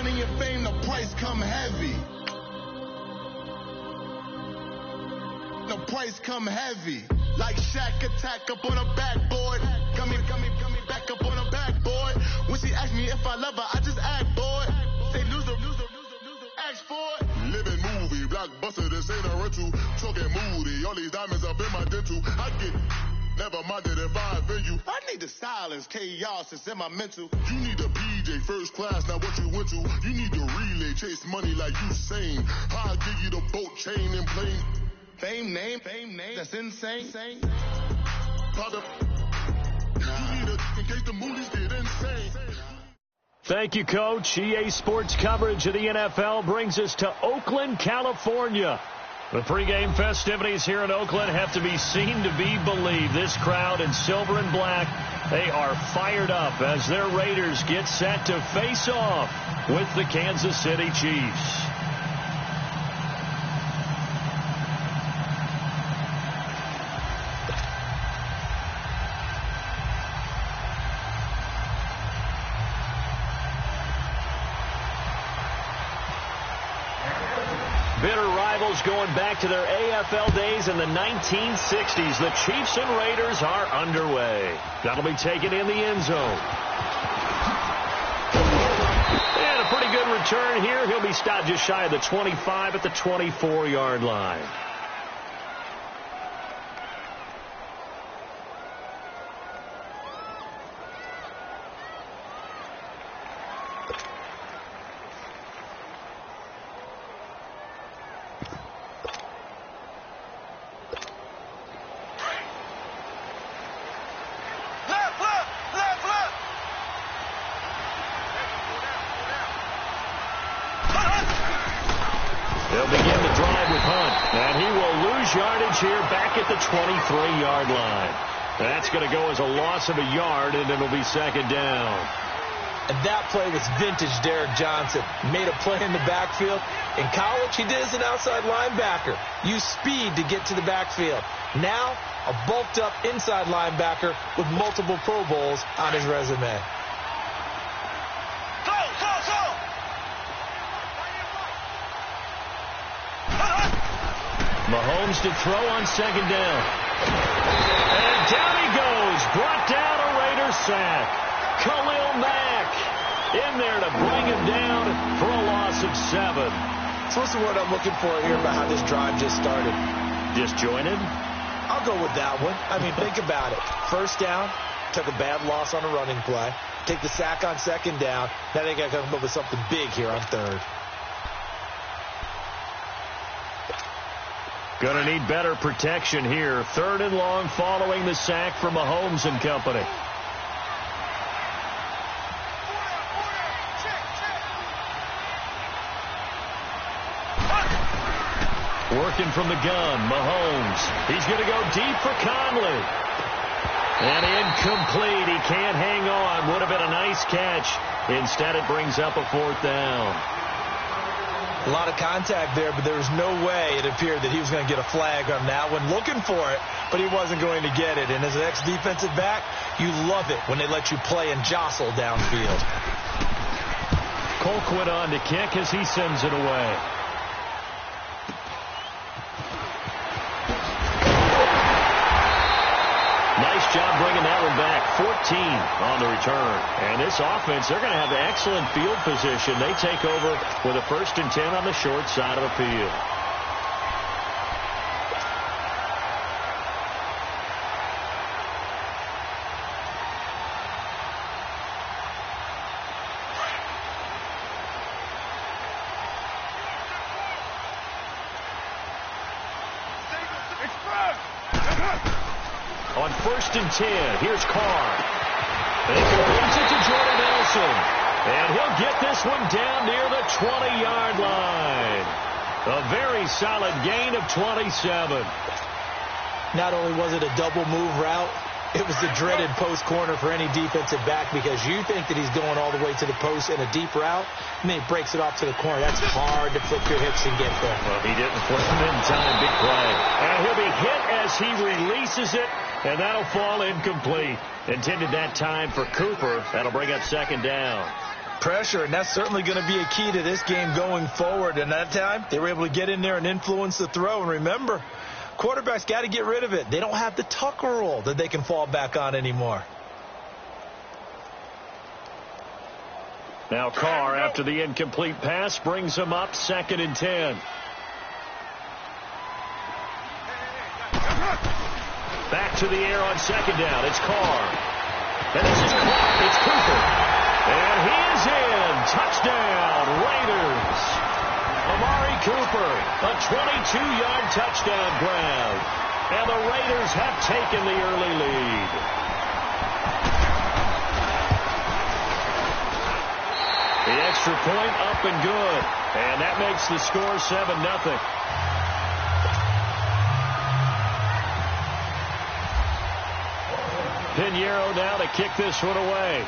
money and fame, the price come heavy. The price come heavy. Like Shaq attack up on a backboard. Got me back up on a backboard. When she asked me if I love her, I just act bored. Say loser, ask for it. Living movie, blockbuster, this ain't a rental. Talking moody, all these diamonds up in my dental. I get never minded if I offend you. I need the silence, chaos is in my mental. You need a PJ, first class, not what you went to. You need the relay, chase money like you sane. I'll give you the boat, chain, and plane. Fame name, that's insane. Brother, you need a in case the movies get insane. Thank you, Coach. EA Sports coverage of the NFL brings us to Oakland, California. The pregame festivities here in Oakland have to be seen to be believed. This crowd in silver and black, they are fired up as their Raiders get set to face off with the Kansas City Chiefs. Bitter rivals going back to their AFL days in the 1960s. The Chiefs and Raiders are underway. That'll be taken in the end zone. And a pretty good return here. He'll be stopped just shy of the 25 at the 24-yard line. They'll begin the drive with Hunt, and he will lose yardage here back at the 23-yard line. That's going to go as a loss of a yard, and it'll be second down. And that play was vintage Derek Johnson. Made a play in the backfield. In college, he did as an outside linebacker. Used speed to get to the backfield. Now, a bulked-up inside linebacker with multiple Pro Bowls on his resume. Mahomes to throw on second down. And down he goes. Brought down a Raiders sack. Khalil Mack in there to bring him down for a loss of 7. So what's the word I'm looking for here about how this drive just started? Disjointed? I'll go with that one. I mean, think about it. First down, took a bad loss on a running play. Take the sack on second down. Now they got to come up with something big here on third. Going to need better protection here. Third and long following the sack from Mahomes and company. Working from the gun, Mahomes. He's going to go deep for Conley. And incomplete. He can't hang on. Would have been a nice catch. Instead, it brings up a fourth down. A lot of contact there, but there was no way it appeared that he was going to get a flag on that one. Looking for it, but he wasn't going to get it. And as an ex-defensive back, you love it when they let you play and jostle downfield. Colquitt on to kick as he sends it away. Nice job bringing that one back. 14 on the return. And this offense, they're going to have excellent field position. They take over with a 1st and 10 on the short side of the field. On 1st and 10, here's Carr. They complete it to Jordan Nelson. And he'll get this one down near the 20-yard line. A very solid gain of 27. Not only was it a double move route, it was the dreaded post corner for any defensive back, because you think that he's going all the way to the post in a deep route, and then he breaks it off to the corner. That's hard to flip your hips and get there. Well, he didn't flip him in time. Big play. And he'll be hit as he releases it, and that'll fall incomplete. Intended that time for Cooper. That'll bring up second down. Pressure, and that's certainly going to be a key to this game going forward. And that time, they were able to get in there and influence the throw. And remember, quarterbacks got to get rid of it. They don't have the Tucker rule that they can fall back on anymore. Now Carr, after the incomplete pass, brings him up 2nd and 10. Back to the air on 2nd down. It's Carr. And this is Clark. It's Cooper. And he is in. Touchdown, Raiders. Amari Cooper, a 22-yard touchdown grab. And the Raiders have taken the early lead. The extra point up and good. And that makes the score 7-0. Pinheiro now to kick this one away.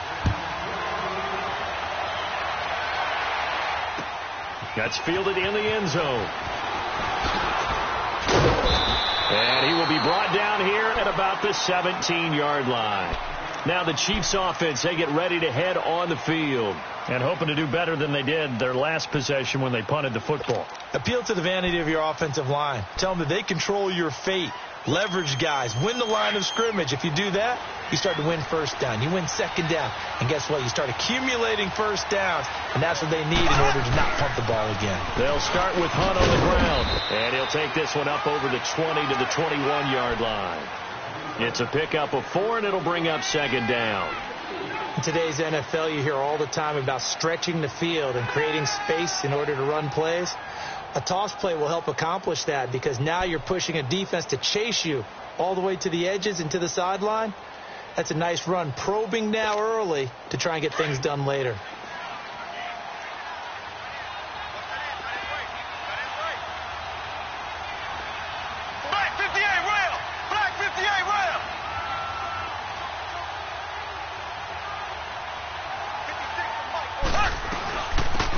That's fielded in the end zone. And he will be brought down here at about the 17-yard line. Now the Chiefs offense, they get ready to head on the field. And hoping to do better than they did their last possession when they punted the football. Appeal to the vanity of your offensive line. Tell them that they control your fate. Leverage guys. Win the line of scrimmage. If you do that, you start to win first down. You win second down. And guess what? You start accumulating first downs. And that's what they need in order to not punt the ball again. They'll start with Hunt on the ground. And he'll take this one up over the 20 to the 21-yard line. It's a pickup of 4, and it'll bring up 2nd down. In today's NFL, you hear all the time about stretching the field and creating space in order to run plays. A toss play will help accomplish that because now you're pushing a defense to chase you all the way to the edges and to the sideline. That's a nice run, probing now early to try and get things done later.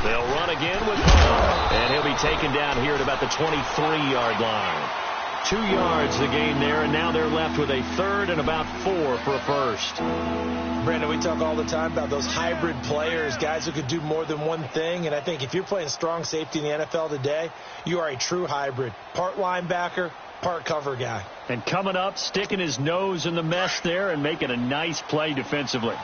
They'll run again with Hunt, and he'll be taken down here at about the 23-yard line. 2 yards the gain there, and now they're left with a 3rd and about 4 for a first. Brandon, we talk all the time about those hybrid players, guys who could do more than one thing, and I think if you're playing strong safety in the NFL today, you are a true hybrid. Part linebacker, part cover guy. And coming up, sticking his nose in the mess there and making a nice play defensively.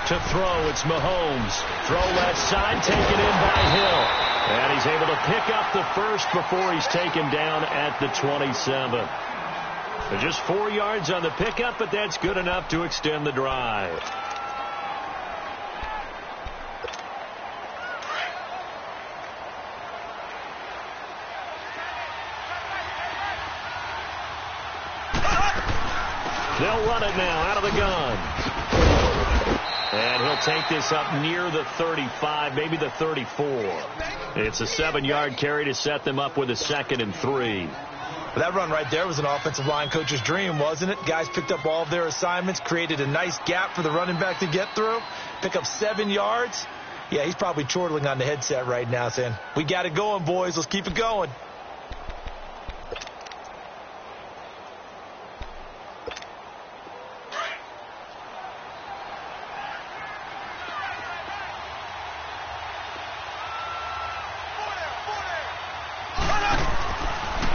To throw, it's Mahomes. Throw left side, taken in by Hill. And he's able to pick up the first before he's taken down at the 27. So just 4 yards on the pickup, but that's good enough to extend the drive. They'll run it now out of the gun. And he'll take this up near the 35, maybe the 34. It's a 7-yard carry to set them up with a 2nd and 3. Well, that run right there was an offensive line coach's dream, wasn't it? Guys picked up all of their assignments, created a nice gap for the running back to get through, pick up 7 yards. Yeah, he's probably chortling on the headset right now saying, we got it going, boys. Let's keep it going.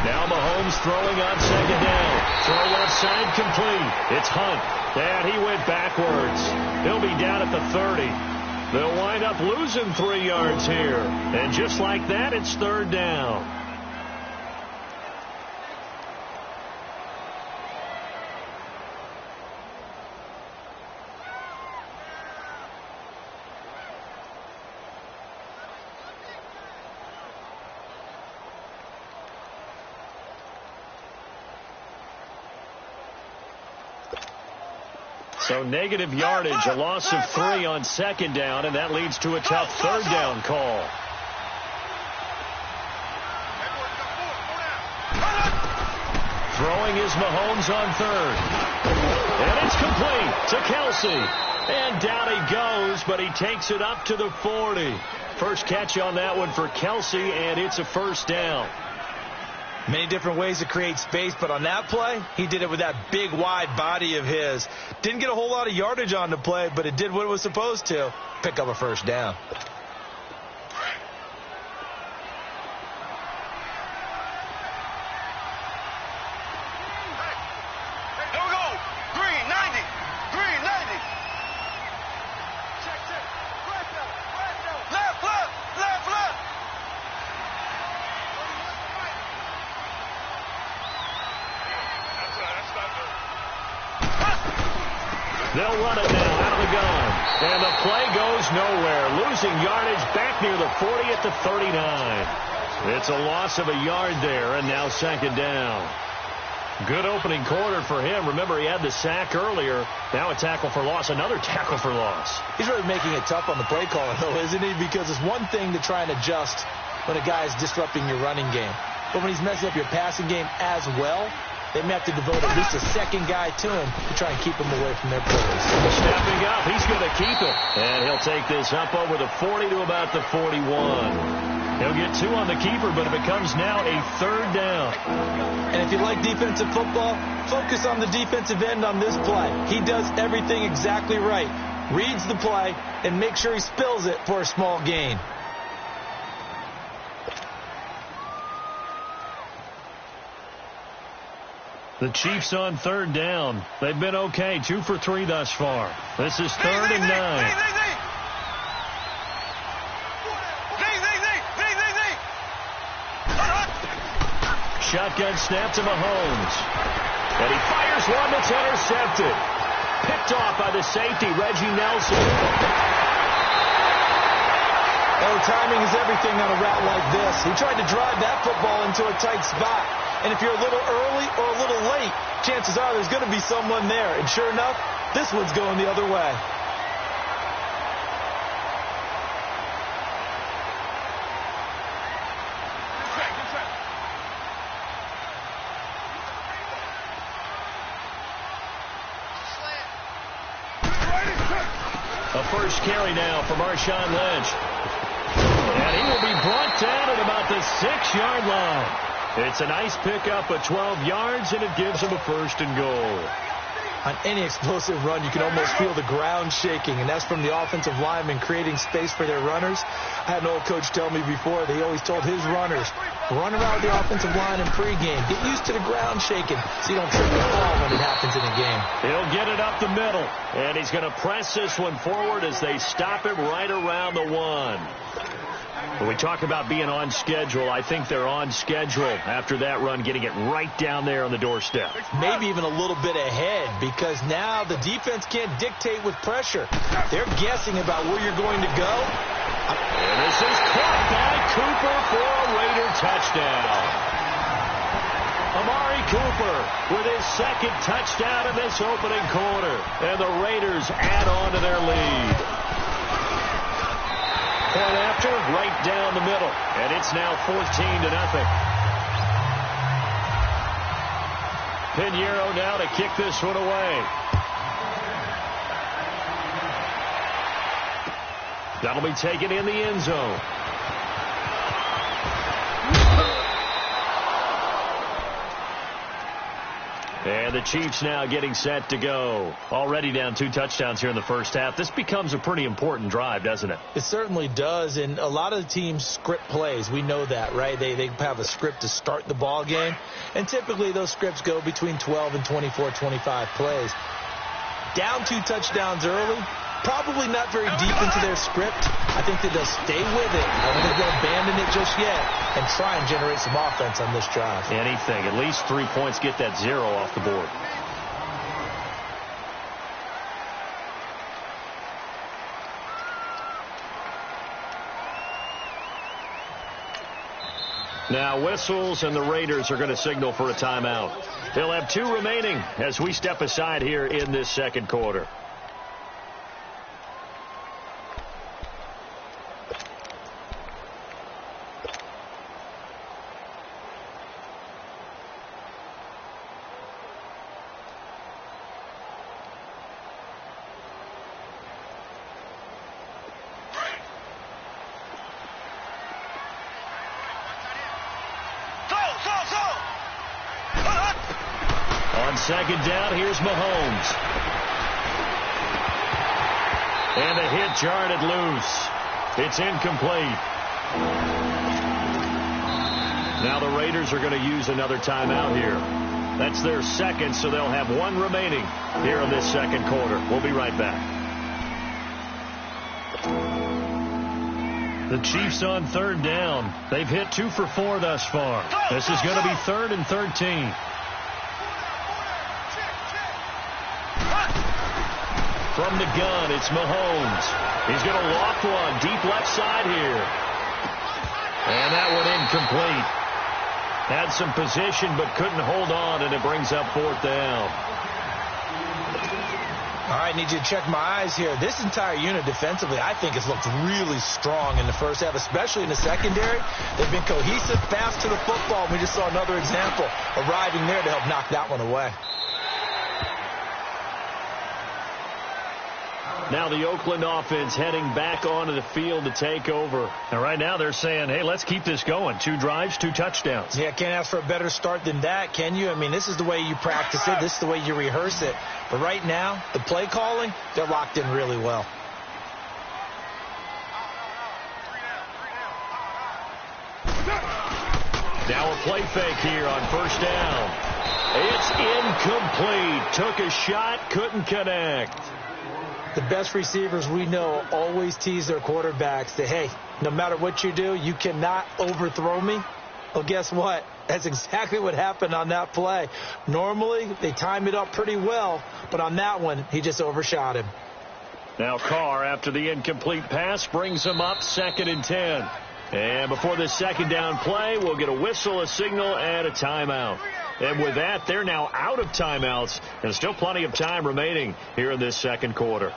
Now Mahomes throwing on 2nd down. Throw left side complete. It's Hunt. And he went backwards. He'll be down at the 30. They'll wind up losing 3 yards here. And just like that, it's 3rd down. So negative yardage, a loss of 3 on 2nd down, and that leads to a tough 3rd down call. Throwing is Mahomes on 3rd. And it's complete to Kelsey. And down he goes, but he takes it up to the 40. First catch on that one for Kelsey, and it's a 1st down. Many different ways to create space, but on that play, he did it with that big, wide body of his. Didn't get a whole lot of yardage on the play, but it did what it was supposed to. Pick up a first down. They'll run it now out of the gun. And the play goes nowhere. Losing yardage back near the 40 at the 39. It's a loss of a yard there, and now second down. Good opening quarter for him. Remember, he had the sack earlier. Now a tackle for loss, another tackle for loss. He's really making it tough on the play caller, though, isn't he? Because it's one thing to try and adjust when a guy is disrupting your running game. But when he's messing up your passing game as well, they may have to devote at least a second guy to him to try and keep him away from their plays. Stepping up, he's going to keep it. And he'll take this up over the 40 to about the 41. He'll get 2 on the keeper, but it becomes now a third down. And if you like defensive football, focus on the defensive end on this play. He does everything exactly right. Reads the play and makes sure he spills it for a small gain. The Chiefs on third down. They've been okay. 2 for 3 thus far. This is 3rd and 9. Shotgun snap to Mahomes. And he fires one that's intercepted. Picked off by the safety, Reggie Nelson. Oh, timing is everything on a route like this. He tried to drive that football into a tight spot. And if you're a little early or a little late, chances are there's going to be someone there. And sure enough, this one's going the other way. A first carry now for Marshawn Lynch. And he will be brought down at about the 6-yard line. It's a nice pickup of 12 yards, and it gives him a 1st and goal. On any explosive run, you can almost feel the ground shaking, and that's from the offensive linemen creating space for their runners. I had an old coach tell me before, they always told his runners, run around the offensive line in pregame. Get used to the ground shaking so you don't trip and fall when it happens in a game. He'll get it up the middle, and he's going to press this one forward as they stop him right around the 1. When we talk about being on schedule, I think they're on schedule after that run, getting it right down there on the doorstep. Maybe even a little bit ahead, because now the defense can't dictate with pressure. They're guessing about where you're going to go. And this is caught by Cooper for a Raider touchdown. Amari Cooper with his 2nd touchdown in this opening quarter. And the Raiders add on to their lead. Point after, right down the middle. And it's now 14-0. Pinheiro now to kick this one away. That'll be taken in the end zone. And the Chiefs now getting set to go. Already down 2 touchdowns here in the first half. This becomes a pretty important drive, doesn't it? It certainly does, and a lot of the teams script plays. We know that, right? They have a script to start the ball game, and typically those scripts go between 12 and 24, 25 plays. Down 2 touchdowns early, probably not very deep into their script. I think that they'll stay with it. I don't think they'll abandon it just yet and try and generate some offense on this drive. Anything. At least 3 points, get that 0 off the board. Now whistles, and the Raiders are going to signal for a timeout. They'll have 2 remaining as we step aside here in this second quarter. Go! second down, here's Mahomes. And a hit jarred it loose. It's incomplete. Now the Raiders are going to use another timeout here. That's their second, so they'll have one remaining here in this second quarter. We'll be right back. The Chiefs on third down. They've hit 2 for 4 thus far. This is going to be 3rd and 13. From the gun, it's Mahomes. He's going to loft one deep left side here. And that one incomplete. Had some position but couldn't hold on, and it brings up 4th down. All right, need you to check my eyes here. This entire unit defensively, I think, has looked really strong in the first half, especially in the secondary. They've been cohesive, fast to the football. We just saw another example arriving there to help knock that one away. Now the Oakland offense heading back onto the field to take over. And right now they're saying, hey, let's keep this going. 2 drives, 2 touchdowns. Yeah, can't ask for a better start than that, can you? I mean, this is the way you practice it. This is the way you rehearse it. But right now, the play calling, they're locked in really well. Now a play fake here on first down. It's incomplete. Took a shot, couldn't connect. The best receivers we know always tease their quarterbacks that, hey, no matter what you do, you cannot overthrow me. Well, guess what? That's exactly what happened on that play. Normally, they time it up pretty well, but on that one, he just overshot him. Now Carr, after the incomplete pass, brings him up 2nd and 10. And before this second down play, we'll get a whistle, a signal, and a timeout. And with that, they're now out of timeouts, and still plenty of time remaining here in this second quarter.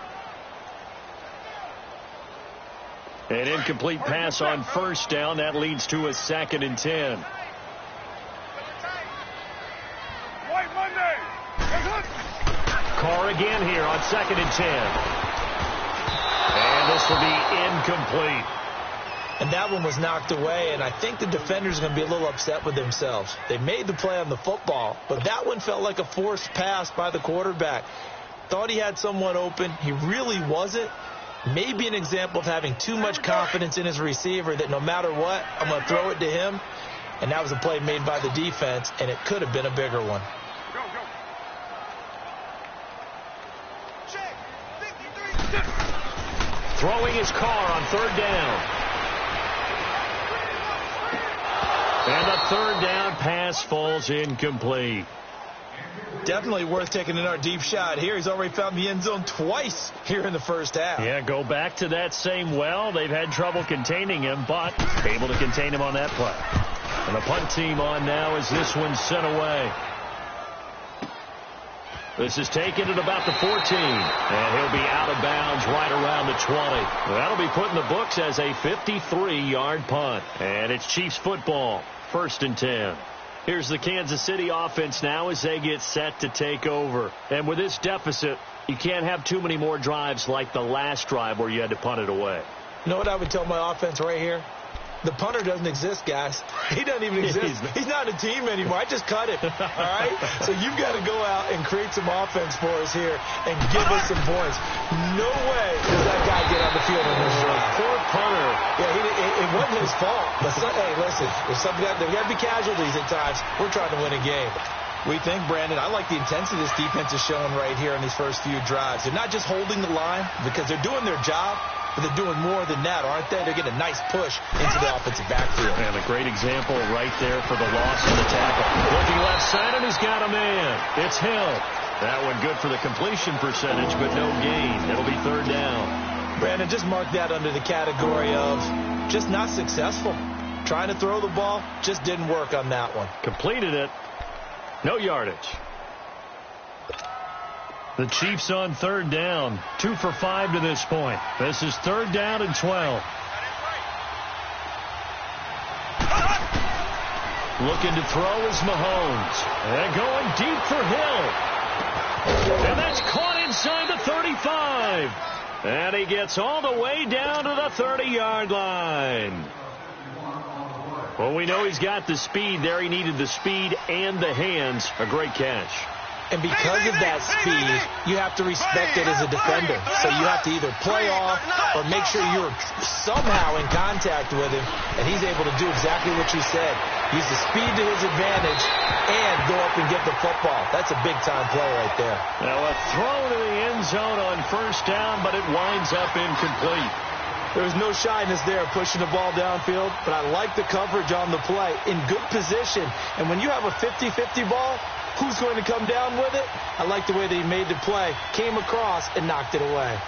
An incomplete pass on first down. That leads to a 2nd and 10. Carr again here on 2nd and 10. And this will be incomplete. And that one was knocked away, and I think the defender's going to be a little upset with themselves. They made the play on the football, but that one felt like a forced pass by the quarterback. Thought he had someone open. He really wasn't. Maybe an example of having too much confidence in his receiver that no matter what, I'm going to throw it to him. And that was a play made by the defense, and it could have been a bigger one. Throwing his Carr on third down. And the third down pass falls incomplete. Definitely worth taking another deep shot here. He's already found the end zone twice here in the first half. Yeah, go back to that same well. They've had trouble containing him, but able to contain him on that play. And the punt team on now as this one's sent away. This is taken at about the 14. And he'll be out of bounds right around the 20. That'll be put in the books as a 53-yard punt. And it's Chiefs football, 1st and 10. Here's the Kansas City offense now as they get set to take over. And with this deficit, you can't have too many more drives like the last drive where you had to punt it away. You know what I would tell my offense right here? The punter doesn't exist, guys. He doesn't even exist. He's not a team anymore. I just cut it, all right? So you've got to go out and create some offense for us here and give us some points. No way does that guy get on the field in this drive. Poor punter. Yeah, it wasn't his fault. But hey, listen, there's got to be casualties at times. We're trying to win a game. We think, Brandon, I like the intensity this defense is showing right here in these first few drives. They're not just holding the line because they're doing their job, but they're doing more than that, aren't they? They're getting a nice push into the offensive backfield. And a great example right there for the loss of the tackle. Looking left side, and he's got a man. It's Hill. That one good for the completion percentage, but no gain. It'll be third down. Brandon, just mark that under the category of just not successful. Trying to throw the ball, just didn't work on that one. Completed it. No yardage. The Chiefs on third down. 2 for 5 to this point. This is third down and 12. Looking to throw is Mahomes. And going deep for Hill. And that's caught inside the 35. And he gets all the way down to the 30-yard line. Well, we know he's got the speed there. He needed the speed and the hands. A great catch. And because of that speed, you have to respect it as a defender. So you have to either play off or make sure you're somehow in contact with him, and he's able to do exactly what you said. Use the speed to his advantage and go up and get the football. That's a big-time play right there. Now a throw to the end zone on first down, but it winds up incomplete. There's no shyness there pushing the ball downfield, but I like the coverage on the play. In good position, and when you have a 50-50 ball, who's going to come down with it? I like the way that he made the play, came across, and knocked it away.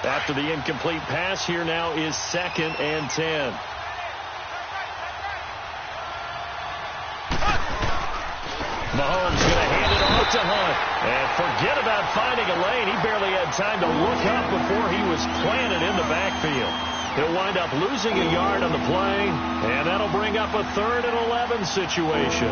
After the incomplete pass, here now is 2nd and 10. Mahomes going to hand it off to Hunt. And forget about finding a lane. He barely had time to look up before he was planted in the backfield. He'll wind up losing a yard on the play, and that'll bring up a 3rd and 11 situation.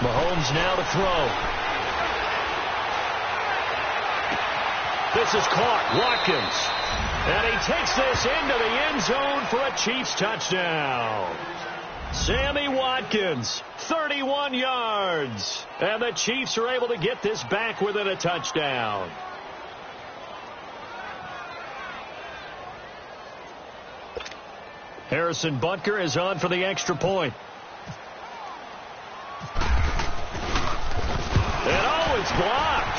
Mahomes now to throw. This is caught. Watkins. And he takes this into the end zone for a Chiefs touchdown. Sammy Watkins, 31 yards. And the Chiefs are able to get this back within a touchdown. Harrison Butker is on for the extra point. And oh, it's blocked.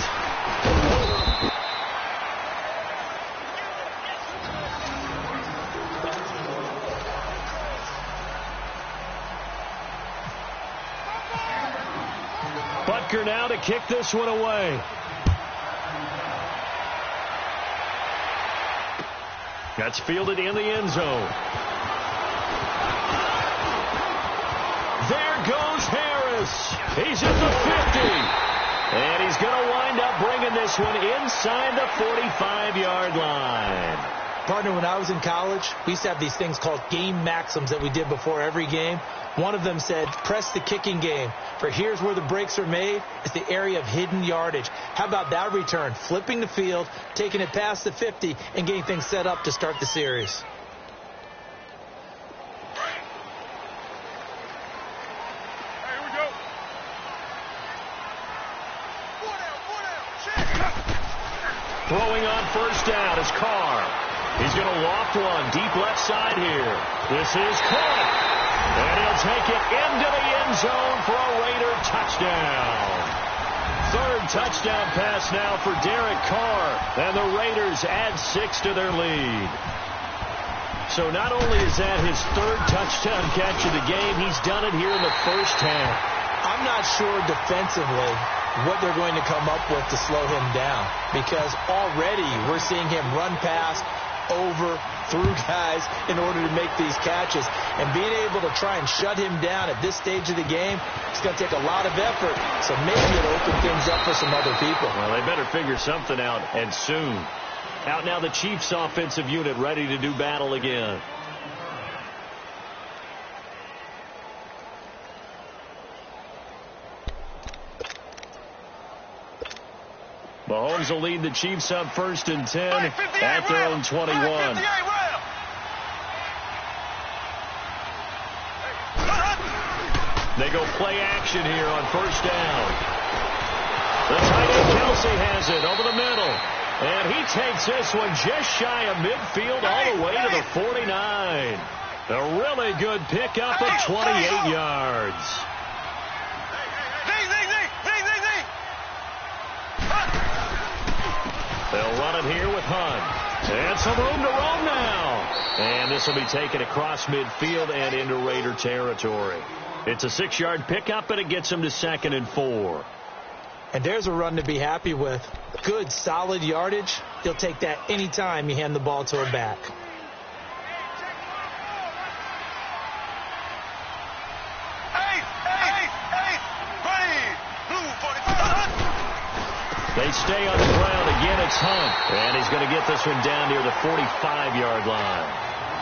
Butker now to kick this one away. That's fielded in the end zone. There goes Harris. He's at the 50. And he's going to wind up bringing this one inside the 45-yard line. Partner, when I was in college, we used to have these things called game maxims that we did before every game. One of them said, press the kicking game. For here's where the breaks are made. It's the area of hidden yardage. How about that return? Flipping the field, taking it past the 50, and getting things set up to start the series. Throwing on first down is Carr. He's going to loft one deep left side here. This is caught. And he'll take it into the end zone for a Raider touchdown. 3rd touchdown pass now for Derek Carr. And the Raiders add 6 to their lead. So not only is that his 3rd touchdown catch of the game, he's done it here in the first half. I'm not sure defensively what they're going to come up with to slow him down, because already we're seeing him run past, over, through guys in order to make these catches. And being able to try and shut him down at this stage of the game, it's going to take a lot of effort. So maybe it'll open things up for some other people. Well, they better figure something out, and soon. Out now the Chiefs offensive unit ready to do battle again. Mahomes will lead the Chiefs up 1st and 10 at their own 21. They go play action here on first down. The tight end Kelsey has it over the middle. And he takes this one just shy of midfield all the way to the 49. A really good pickup of 28 yards. They'll run it here with Hunt. And some room to roam now. And this will be taken across midfield and into Raider territory. It's a 6-yard pickup, and it gets them to 2nd and 4. And there's a run to be happy with. Good, solid yardage. He'll take that anytime you hand the ball to a back. They stay on the ground. Again, it's Hunt. And he's going to get this one down near the 45-yard line.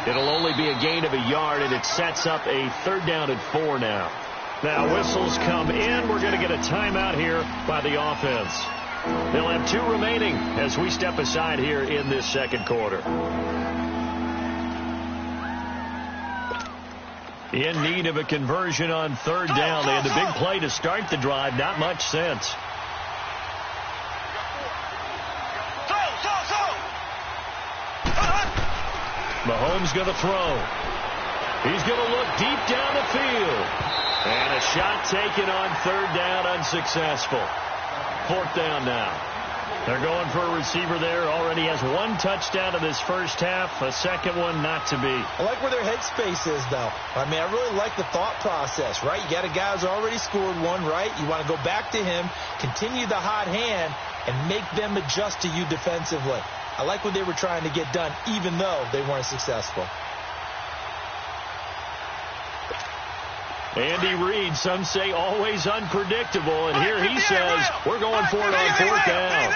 It'll only be a gain of a yard, and it sets up a 3rd down and 4 now. Now whistles come in. We're going to get a timeout here by the offense. They'll have 2 remaining as we step aside here in this second quarter. In need of a conversion on 3rd down. They had the big play to start the drive. Not much sense. Mahomes going to throw. He's going to look deep down the field. And a shot taken on 3rd down, unsuccessful. 4th down now. They're going for a receiver there. Already has 1 touchdown in this first half. A second one not to be. I like where their headspace is, though. I mean, I really like the thought process, right? You got a guy who's already scored 1, right? You want to go back to him, continue the hot hand, and make them adjust to you defensively. I like what they were trying to get done, even though they weren't successful. Andy Reid, some say always unpredictable, and here he says we're going for it on 4th down.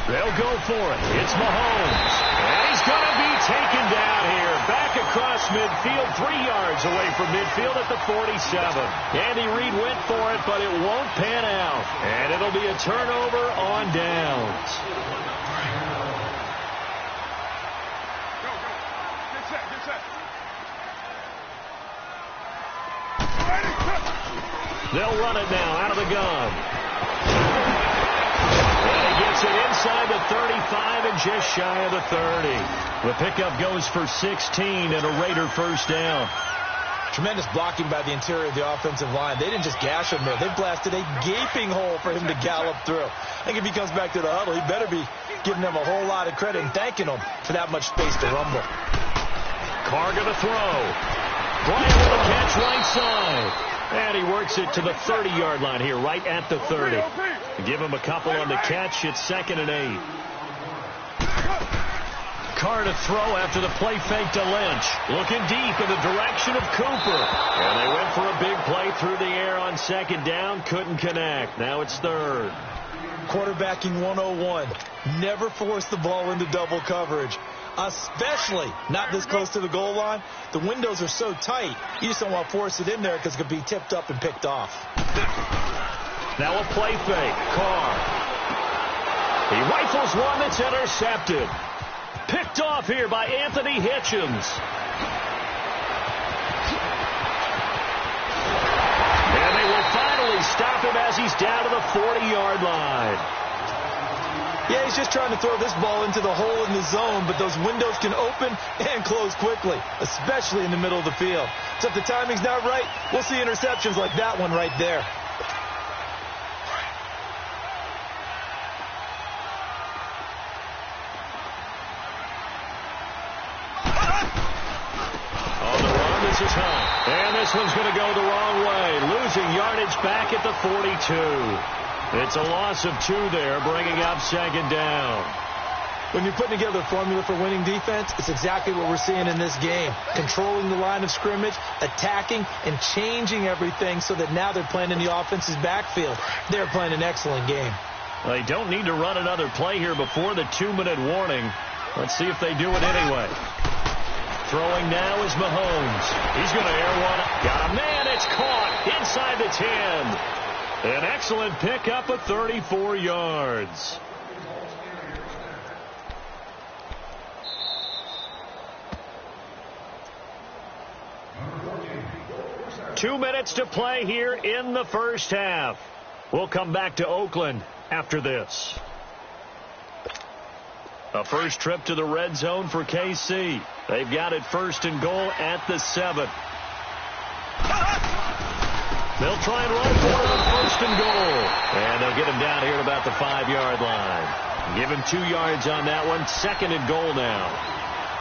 They'll go for it. It's Mahomes. And he's going to be taken down here. Back across midfield, 3 yards away from midfield at the 47. Andy Reid went for it, but it won't pan out. And it'll be a turnover on downs. They'll run it now out of the gun. And he gets it inside the 35 and just shy of the 30. The pickup goes for 16 and a Raider 1st down. Tremendous blocking by the interior of the offensive line. They didn't just gash him there. They blasted a gaping hole for him to gallop through. I think if he comes back to the huddle, he better be giving them a whole lot of credit and thanking them for that much space to rumble. Carr going to throw. Bryant with a catch right side. And he works it to the 30-yard line here, right at the 30. Give him a couple on the catch. It's 2nd and 8. Carr to throw after the play fake to Lynch. Looking deep in the direction of Cooper. And they went for a big play through the air on 2nd down. Couldn't connect. Now it's 3rd. Quarterbacking 101. Never force the ball into double coverage. Especially not this close to the goal line. The windows are so tight, you just don't want to force it in there because it could be tipped up and picked off. Now a play fake. Carr. He rifles one that's intercepted. Picked off here by Anthony Hitchens. And they will finally stop him as he's down to the 40-yard line. Yeah, he's just trying to throw this ball into the hole in the zone, but those windows can open and close quickly, especially in the middle of the field. So if the timing's not right, we'll see interceptions like that one right there. On the run, this is Hunt. And this one's going to go the wrong way, losing yardage back at the 42. It's a loss of 2 there, bringing up 2nd down. When you're putting together a formula for winning defense, it's exactly what we're seeing in this game. Controlling the line of scrimmage, attacking, and changing everything so that now they're playing in the offense's backfield. They're playing an excellent game. They don't need to run another play here before the 2-minute warning. Let's see if they do it anyway. Throwing now is Mahomes. He's going to air one. Got a man. It's caught inside the 10. An excellent pickup of 34 yards. Two minutes to play here in the first half. We'll come back to Oakland after this. A first trip to the red zone for KC. They've got it 1st and goal at the 7. They'll try and run for it on 1st and goal. And they'll get him down here at about the 5-yard line. Give him 2 yards on that one. 2nd and goal now.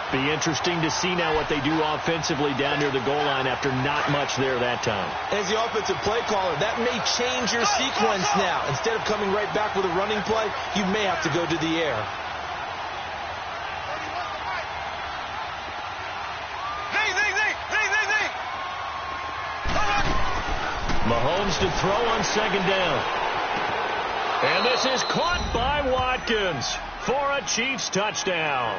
Be interesting to see now what they do offensively down near the goal line after not much there that time. As the offensive play caller, that may change your sequence now. Instead of coming right back with a running play, you may have to go to the air. Mahomes to throw on second down. And this is caught by Watkins for a Chiefs touchdown.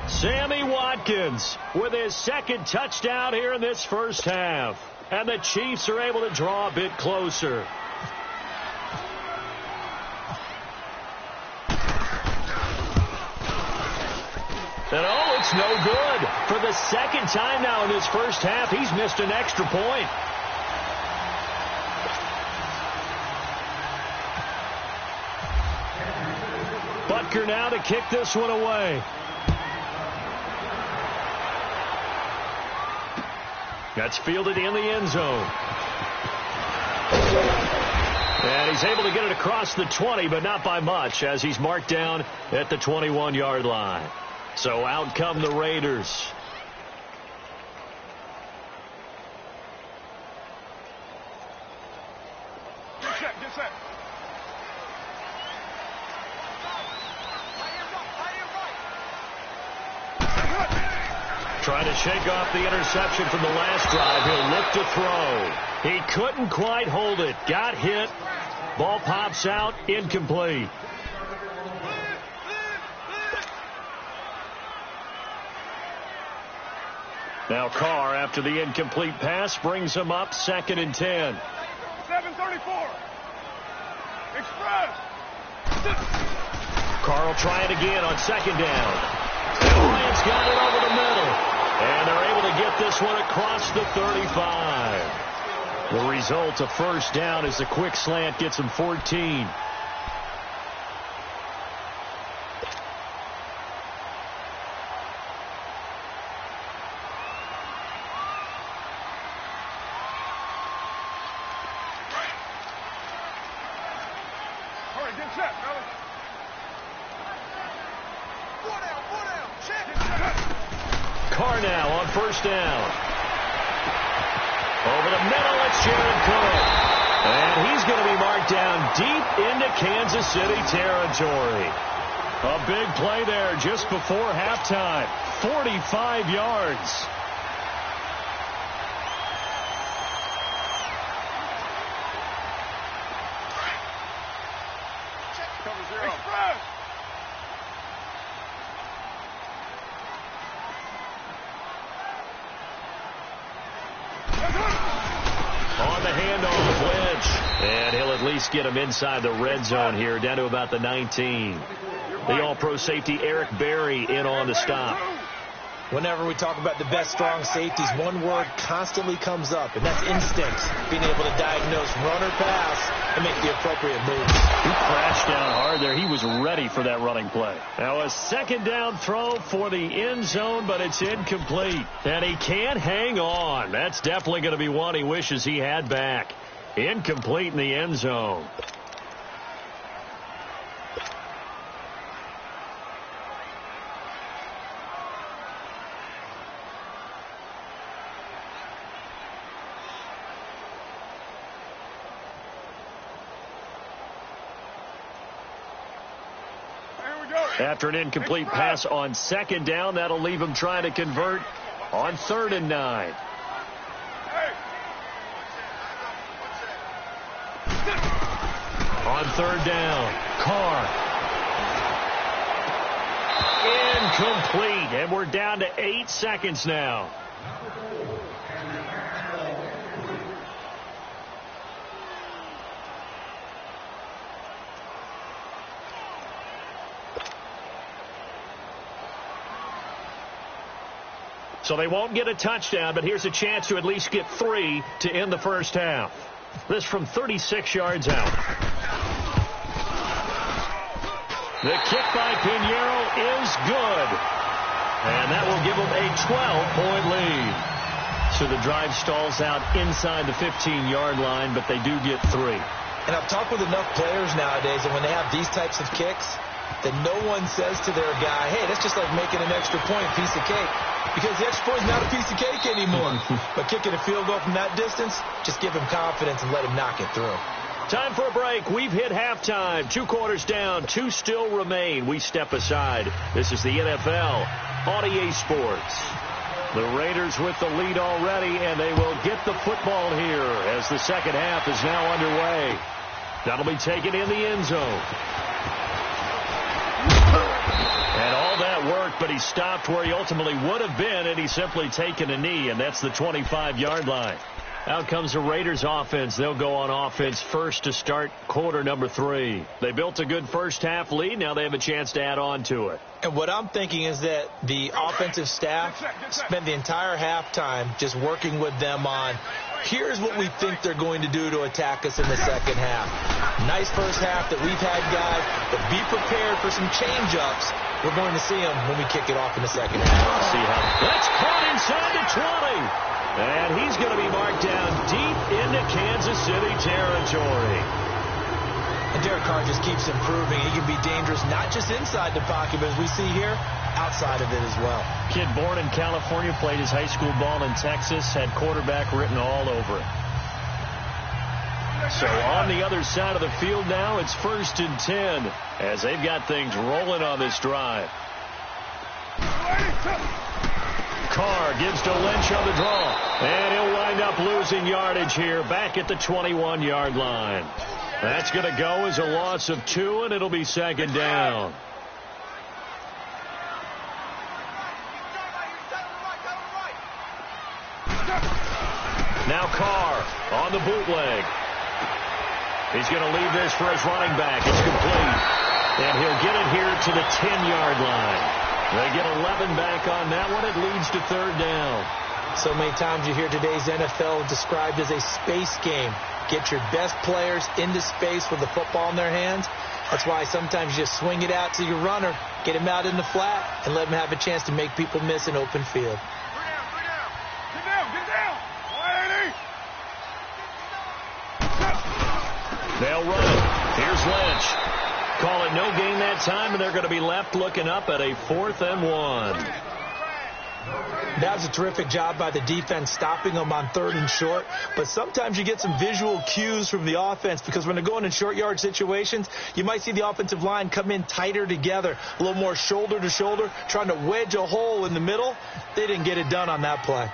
Sammy Watkins with his second touchdown here in this first half. And the Chiefs are able to draw a bit closer. And oh, it's no good. For the second time now in this first half, he's missed an extra point. Butker now to kick this one away. That's fielded in the end zone. And he's able to get it across the 20, but not by much, as he's marked down at the 21-yard line. So out come the Raiders. Get set. Trying to shake off the interception from the last drive. He'll look to throw. He couldn't quite hold it. Got hit. Ball pops out. Incomplete. Now Carr, after the incomplete pass, brings him up 2nd and 10. 734. Express. Carr will try it again on second down. Bryant's got it over the middle. And they're able to get this one across the 35. The result of first down is a quick slant gets him 14. Carr now on first down. Over the middle, it's Jared Cook. And he's going to be marked down deep into Kansas City territory. A big play there just before halftime. 45 yards. Cover 0. Express. On the handoff, Lynch. And he'll at least get him inside the red zone here, down to about the 19. The all-pro safety Eric Berry in on the stop. Whenever we talk about the best strong safeties, one word constantly comes up, and that's instincts. Being able to diagnose run or pass and make the appropriate moves. He crashed down hard there. He was ready for that running play. Now a second down throw for the end zone, but it's incomplete. And he can't hang on. That's definitely going to be one he wishes he had back. Incomplete in the end zone. After an incomplete pass on second down, that'll leave him trying to convert on 3rd and 9. On 3rd down, Carr. Incomplete, and we're down to 8 seconds now. So they won't get a touchdown, but here's a chance to at least get 3 to end the first half. This from 36 yards out. The kick by Pinheiro is good. And that will give them a 12-point lead. So the drive stalls out inside the 15-yard line, but they do get 3. And I've talked with enough players nowadays, and when they have these types of kicks, that no one says to their guy, hey, that's just like making an extra point, piece of cake. Because the extra point is not a piece of cake anymore. But kicking a field goal from that distance, just give him confidence and let him knock it through. Time for a break. We've hit halftime. 2 quarters down. 2 still remain. We step aside. This is the NFL on EA Sports. The Raiders with the lead already, and they will get the football here as the second half is now underway. That'll be taken in the end zone. And all that worked, but he stopped where he ultimately would have been, and he's simply taken a knee, and that's the 25-yard line. Out comes the Raiders offense. They'll go on offense first to start quarter number 3. They built a good first half lead. Now they have a chance to add on to it. And what I'm thinking is that the offensive staff spent the entire halftime just working with them on, here's what we think they're going to do to attack us in the second half. Nice first half that we've had, guys, but be prepared for some change-ups. We're going to see them when we kick it off in the second half. See how that's caught inside the 20. And he's going to be marked down deep into Kansas City territory. And Derek Carr just keeps improving. He can be dangerous not just inside the pocket, but as we see here, outside of it as well. Kid born in California, played his high school ball in Texas, had quarterback written all over it. So on the other side of the field now, it's 1st and 10 as they've got things rolling on this drive. Carr gives to Lynch on the draw, and he'll wind up losing yardage here back at the 21-yard line. That's going to go as a loss of 2, and it'll be second down. Now Carr on the bootleg. He's going to leave this for his running back. It's complete, and he'll get it here to the 10-yard line. They get 11 back on that one. It leads to third down. So many times you hear today's NFL described as a space game. Get your best players into space with the football in their hands. That's why sometimes you just swing it out to your runner, get him out in the flat, and let him have a chance to make people miss an open field. Get down. They'll run it. Here's Lynch. Call it no gain that time, and they're going to be left looking up at a 4th and 1. That was a terrific job by the defense stopping them on 3rd and short. But sometimes you get some visual cues from the offense because when they're going in short yard situations, you might see the offensive line come in tighter together, a little more shoulder to shoulder, trying to wedge a hole in the middle. They didn't get it done on that play.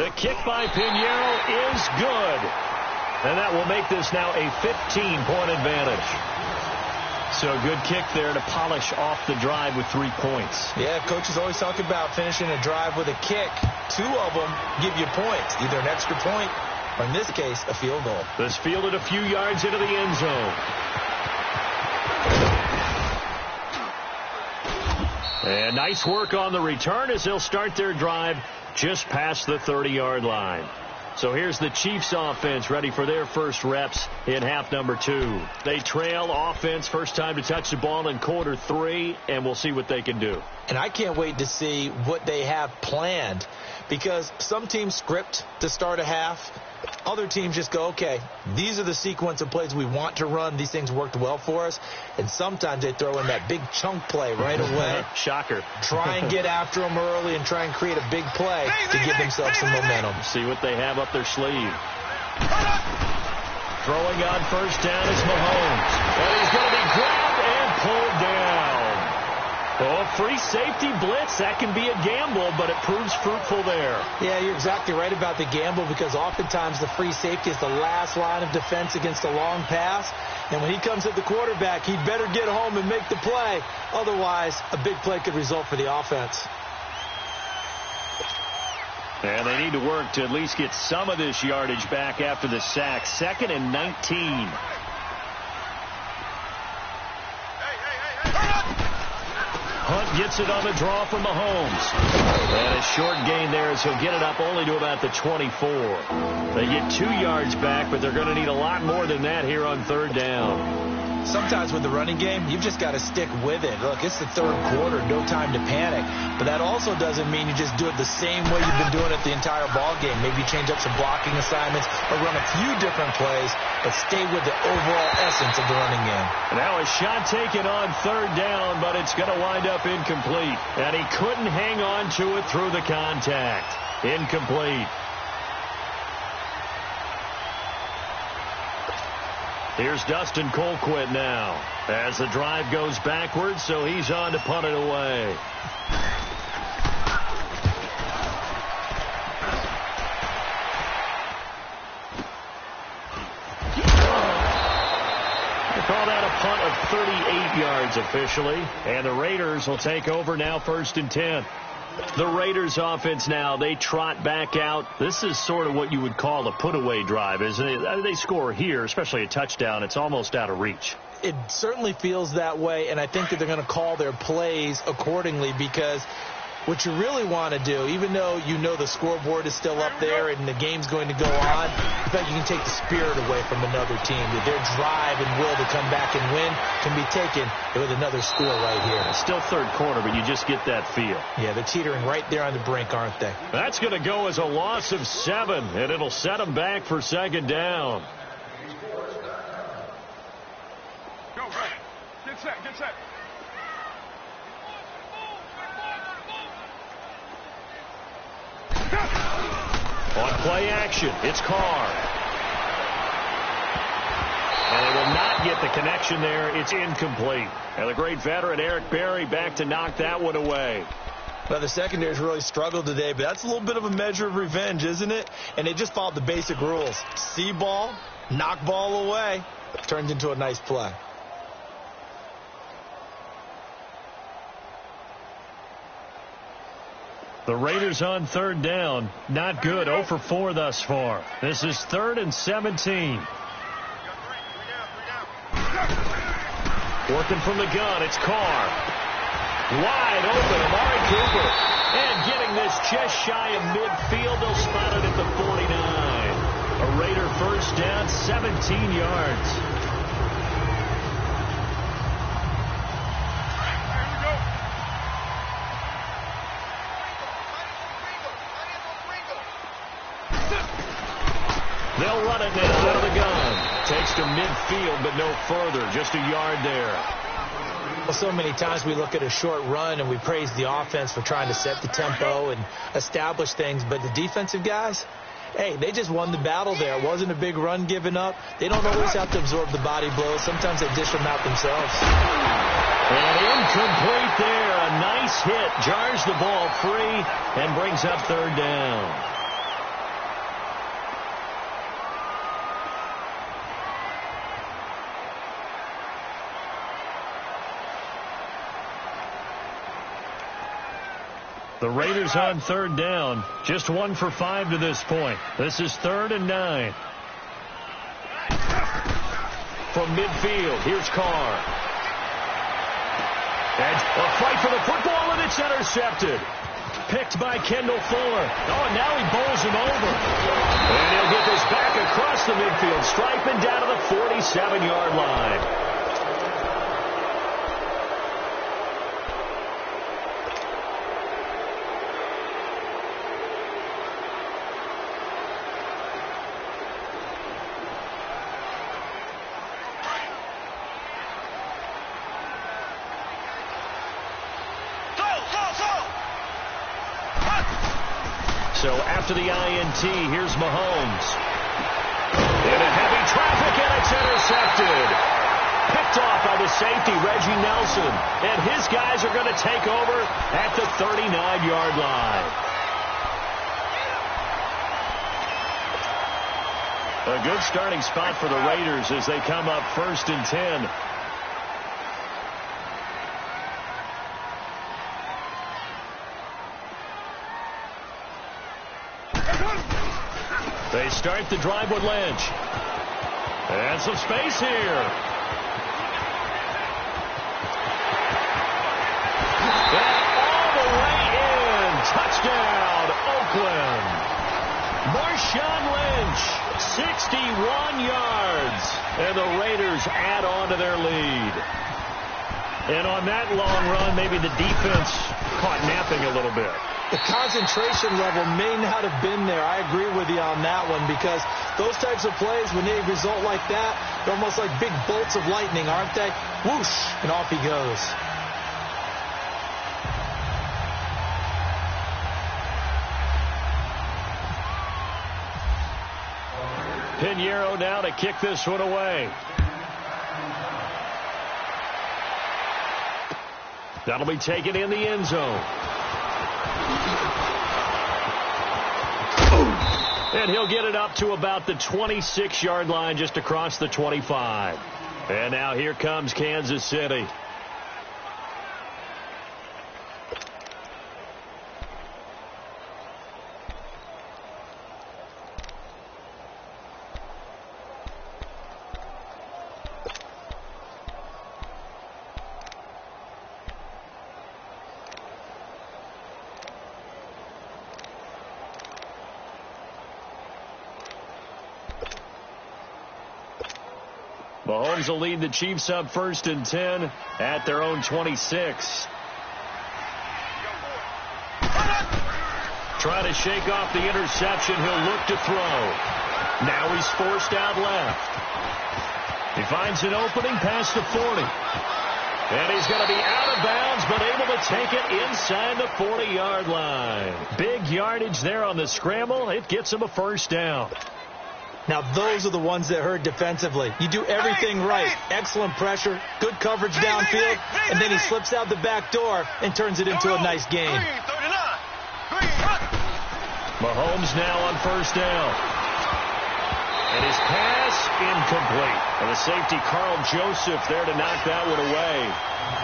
The kick by Pinheiro is good. And that will make this now a 15-point advantage. So a good kick there to polish off the drive with 3 points. Yeah, coaches always talk about finishing a drive with a kick. 2 of them give you points, either an extra point or, in this case, a field goal. This fielded a few yards into the end zone. And nice work on the return as they'll start their drive just past the 30-yard line. So here's the Chiefs offense ready for their first reps in half number 2. They trail offense, first time to touch the ball in quarter 3, and we'll see what they can do. And I can't wait to see what they have planned because some teams script to start a half. Other teams just go, okay, these are the sequence of plays we want to run. These things worked well for us. And sometimes they throw in that big chunk play right away. Shocker. Try and get after them early and try and create a big play to give themselves some momentum. See what they have up their sleeve. Throwing on first down is Mahomes. And he's going to be grabbed and pulled down. Oh, free safety blitz, that can be a gamble, but it proves fruitful there. Yeah, you're exactly right about the gamble because oftentimes the free safety is the last line of defense against a long pass. And when he comes at the quarterback, he'd better get home and make the play. Otherwise, a big play could result for the offense. And they need to work to at least get some of this yardage back after the sack. 2nd and 19. Hunt gets it on the draw from Mahomes. And a short gain there as he'll get it up only to about the 24. They get 2 yards back, but they're going to need a lot more than that here on 3rd down. Sometimes with the running game, you've just got to stick with it. Look, it's the 3rd quarter, no time to panic. But that also doesn't mean you just do it the same way you've been doing it the entire ball game. Maybe change up some blocking assignments or run a few different plays, but stay with the overall essence of the running game. Now a shot taken on 3rd down, but it's going to wind up incomplete. And he couldn't hang on to it through the contact. Incomplete. Here's Dustin Colquitt now as the drive goes backwards, so he's on to punt it away. call that a punt of 38 yards officially. And the Raiders will take over now, 1st and 10. The Raiders offense now, they trot back out. This is sort of what you would call a put-away drive, isn't it? They score here, especially a touchdown. It's almost out of reach. It certainly feels that way, and I think that they're going to call their plays accordingly, because what you really want to do, even though you know the scoreboard is still up there and the game's going to go on, in fact, you can take the spirit away from another team. Their drive and will to come back and win can be taken with another score right here. It's still third quarter, but you just get that feel. Yeah, they're teetering right there on the brink, aren't they? That's going to go as a loss of 7, and it'll set them back for 2nd down. Go, right. Get set, get set. On play action, it's Carr. And they will not get the connection there. It's incomplete. And the great veteran Eric Berry back to knock that one away. Well, the secondary's really struggled today, but that's a little bit of a measure of revenge, isn't it? And they just followed the basic rules. See ball, knock ball away. Turned into a nice play. The Raiders on 3rd down. Not good. 0 for 4 thus far. This is 3rd and 17. Working from the gun. It's Carr. Wide open. Amari Cooper. And getting this just shy of midfield. They'll spot it at the 49. A Raider 1st down, 17 yards. They'll run it now out of the gun. Takes to midfield, but no further. Just a yard there. Well, so many times we look at a short run and we praise the offense for trying to set the tempo and establish things. But the defensive guys, hey, they just won the battle there. It wasn't a big run given up. They don't always have to absorb the body blows. Sometimes they dish them out themselves. And incomplete there. A nice hit. Jars the ball free and brings up 3rd down. The Raiders on 3rd down. Just 1 for 5 to this point. This is 3rd and 9. From midfield, here's Carr. And a fight for the football, and it's intercepted. Picked by Kendall Fuller. Oh, and now he bowls him over. And he'll get this back across the midfield stripe and down to the 47-yard line. So after the INT, here's Mahomes. In a heavy traffic, and it's intercepted. Picked off by the safety, Reggie Nelson. And his guys are going to take over at the 39-yard line. A good starting spot for the Raiders as they come up 1st and 10. They start the drive with Lynch. And some space here. And all the way in. Touchdown, Oakland. Marshawn Lynch, 61 yards. And the Raiders add on to their lead. And on that long run, maybe the defense caught napping a little bit. The concentration level may not have been there. I agree with you on that one, because those types of plays, when they result like that, they're almost like big bolts of lightning, aren't they? Whoosh, and off he goes. Pinheiro now to kick this one away. That'll be taken in the end zone. And he'll get it up to about the 26-yard line, just across the 25. And now here comes Kansas City. Mahomes will lead the Chiefs up 1st and 10 at their own 26. Trying to shake off the interception. He'll look to throw. Now he's forced out left. He finds an opening past the 40. And he's going to be out of bounds, but able to take it inside the 40-yard line. Big yardage there on the scramble. It gets him a first down. Now, those are the ones that hurt defensively. You do everything right. Excellent pressure, good coverage downfield, and then he slips out the back door and turns it into a nice game. Mahomes now on first down. And his pass incomplete. And the safety, Carl Joseph, there to knock that one away.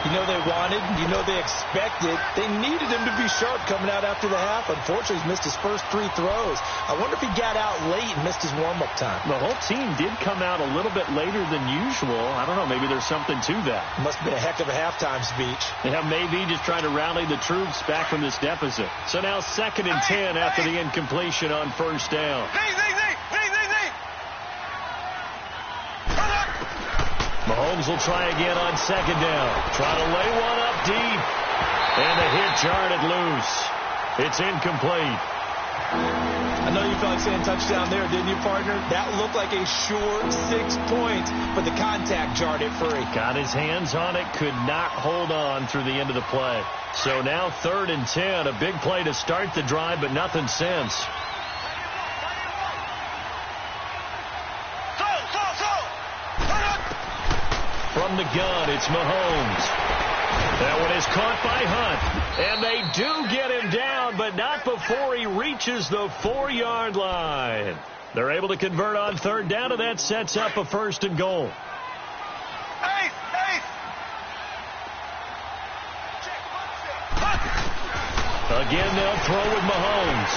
You know they wanted, you know they expected. They needed him to be sharp coming out after the half. Unfortunately, he's missed his first 3 throws. I wonder if he got out late and missed his warm-up time. The whole team did come out a little bit later than usual. I don't know, maybe there's something to that. Must have been a heck of a halftime speech. Yeah, maybe just trying to rally the troops back from this deficit. So now 2nd and 10 after the incompletion on first down. Mahomes will try again on 2nd down. Try to lay one up deep. And the hit jarred loose. It's incomplete. I know you felt like saying touchdown there, didn't you, partner? That looked like a sure 6 points, but the contact jarred it free. Got his hands on it, could not hold on through the end of the play. So now 3rd and 10, a big play to start the drive, but nothing since. From the gun, it's Mahomes. That one is caught by Hunt. And they do get him down, but not before he reaches the 4-yard line. They're able to convert on 3rd down, and that sets up a 1st and goal. Again, they'll throw with Mahomes.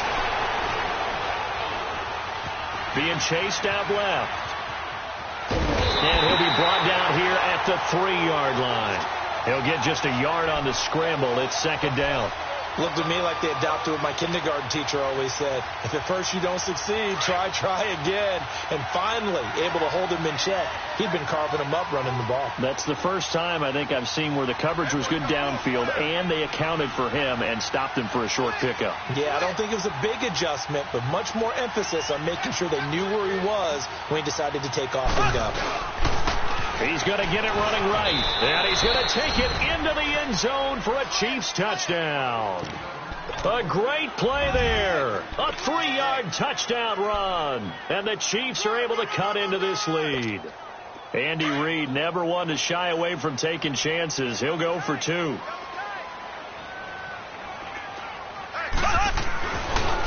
Being chased out left. And he'll be brought down here at the 3-yard line. He'll get just a yard on the scramble. It's 2nd down. Looked to me like they adopted what my kindergarten teacher always said. If at first you don't succeed, try again. And finally, able to hold him in check. He'd been carving him up running the ball. That's the first time I think I've seen where the coverage was good downfield and they accounted for him and stopped him for a short pickup. Yeah, I don't think it was a big adjustment, but much more emphasis on making sure they knew where he was when he decided to take off and go. He's going to get it running right, and he's going to take it into the end zone for a Chiefs touchdown. A great play there. A 3-yard touchdown run, and the Chiefs are able to cut into this lead. Andy Reid never one to shy away from taking chances. He'll go for 2.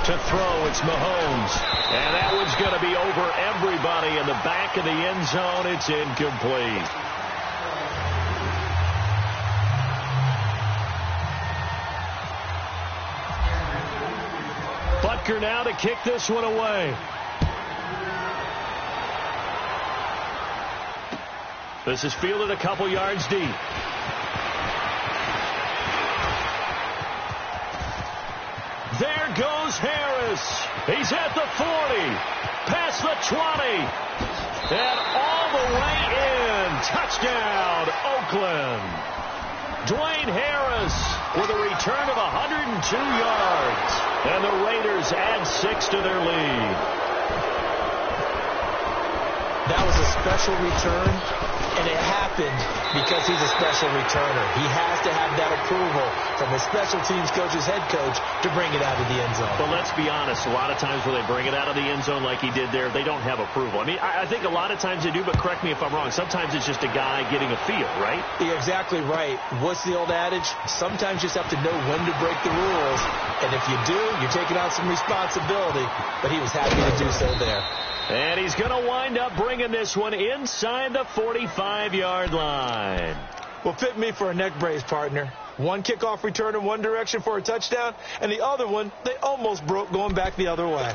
To throw, it's Mahomes. And that one's going to be over everybody in the back of the end zone. It's incomplete. Butker now to kick this one away. This is fielded a couple yards deep. There goes Harris. He's at the 40, past the 20, and all the way in. Touchdown, Oakland. Dwayne Harris with a return of 102 yards. And the Raiders add 6 to their lead. That was a special return, and it happened because he's a special returner. He has to have that approval from his special teams coach's head coach to bring it out of the end zone. But let's be honest, a lot of times when they bring it out of the end zone like he did there, they don't have approval. I mean, I think a lot of times they do, but correct me if I'm wrong. Sometimes it's just a guy getting a feel, right? You're exactly right. What's the old adage? Sometimes you just have to know when to break the rules, and if you do, you're taking on some responsibility, but he was happy to do so there. And he's going to wind up bringing bringing this one inside the 45-yard line. Well, fit me for a neck brace, partner. One kickoff return in one direction for a touchdown, and the other one, they almost broke going back the other way.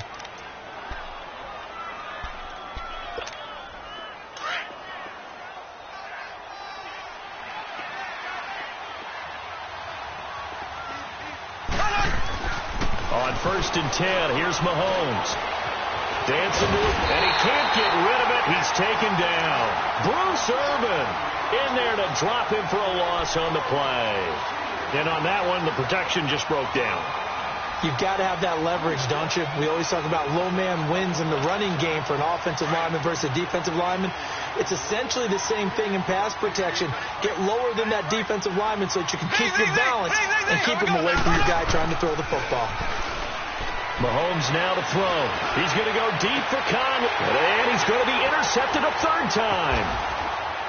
On 1st and 10, here's Mahomes. Dancing to it, and he can't get rid of it. He's taken down. Bruce Irvin in there to drop him for a loss on the play. And on that one, the protection just broke down. You've got to have that leverage, don't you? We always talk about low man wins in the running game for an offensive lineman versus a defensive lineman. It's essentially the same thing in pass protection. Get lower than that defensive lineman so that you can keep your balance and keep him away from your guy trying to throw the football. Mahomes now to throw. He's going to go deep for Conley, and he's going to be intercepted a third time.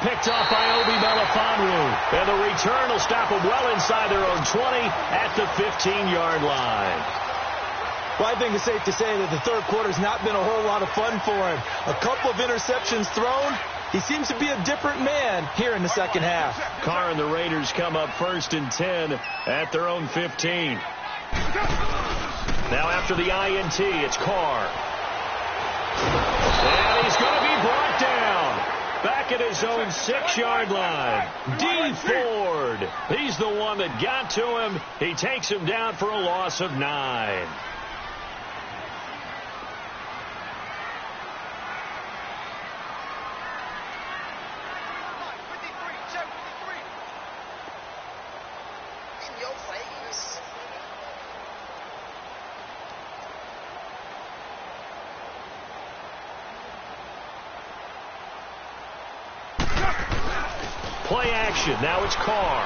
Picked off by Obi Melifonwu, and the return will stop him well inside their own 20 at the 15-yard line. Well, I think it's safe to say that the third quarter's not been a whole lot of fun for him. A couple of interceptions thrown. He seems to be a different man here in the second half. Carr and the Raiders come up 1st and 10 at their own 15. Now after the INT, it's Carr. And he's going to be brought down. Back at his own 6-yard line. D. Ford. He's the one that got to him. He takes him down for a loss of 9. Play action. Now it's Carr.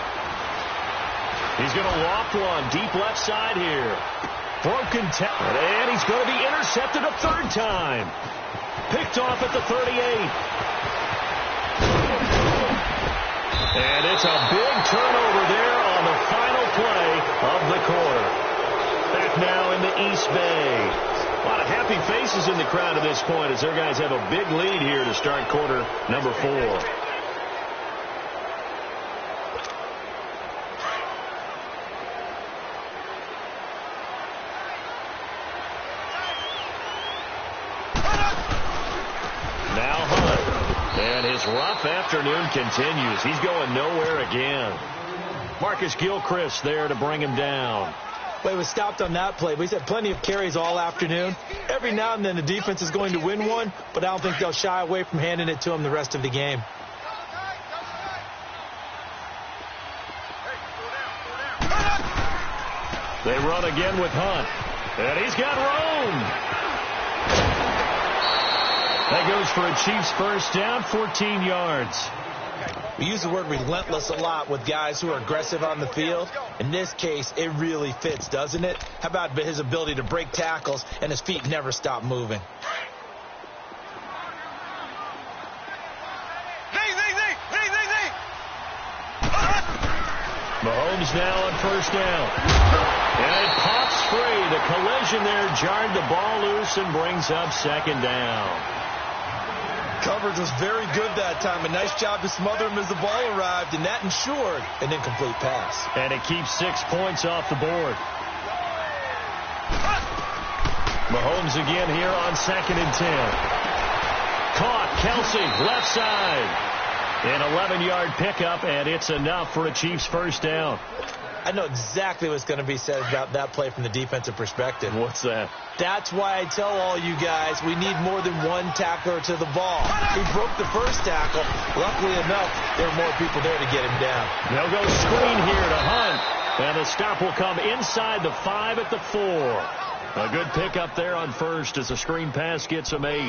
He's going to loft one deep left side here. Broken tackle. And he's going to be intercepted a third time. Picked off at the 38. And it's a big turnover there on the final play of the quarter. Back now in the East Bay. A lot of happy faces in the crowd at this point as their guys have a big lead here to start quarter number 4. Rough afternoon continues. He's going nowhere again. Marcus Gilchrist there to bring him down. Well, he was stopped on that play, but he's had plenty of carries all afternoon. Every now and then the defense is going to win one, but I don't think they'll shy away from handing it to him the rest of the game. They run again with Hunt. And he's got room. That goes for a Chiefs first down, 14 yards. We use the word relentless a lot with guys who are aggressive on the field. In this case, it really fits, doesn't it? How about his ability to break tackles and his feet never stop moving? Mahomes now on first down. And it pops free. The collision there jarred the ball loose and brings up second down. Coverage was very good that time. A nice job to smother him as the ball arrived, and that ensured an incomplete pass. And it keeps 6 points off the board. Mahomes again here on 2nd and 10. Caught. Kelsey, left side. An 11-yard pickup, and it's enough for a Chiefs first down. I know exactly what's going to be said about that play from the defensive perspective. What's that? That's why I tell all you guys we need more than one tackler to the ball. He broke the first tackle. Luckily enough, there were more people there to get him down. They'll go screen here to Hunt. And the stop will come inside the 5 at the 4. A good pickup there on first as the screen pass gets him 8.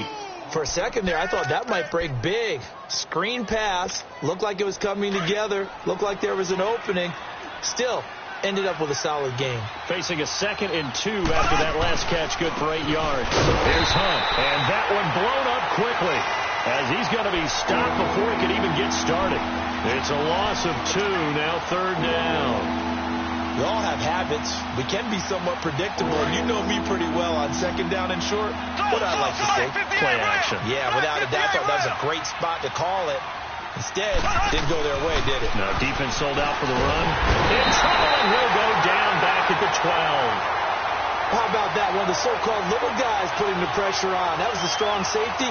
For a second there, I thought that might break big. Screen pass. Looked like it was coming together. Looked like there was an opening. Still, ended up with a solid game. Facing a 2nd and 2 after that last catch, good for 8 yards. Here's Hunt, and that one blown up quickly as he's going to be stopped before he can even get started. It's a loss of 2, now 3rd down. We all have habits. We can be somewhat predictable. And you know me pretty well on second down and short. What I like to say, play action. Yeah, without a doubt. I thought that was a great spot to call it. Instead, didn't go their way, did it? No, defense sold out for the run. In trouble, and he'll go down back at the 12. How about that? One of the so-called little guys putting the pressure on. That was the strong safety.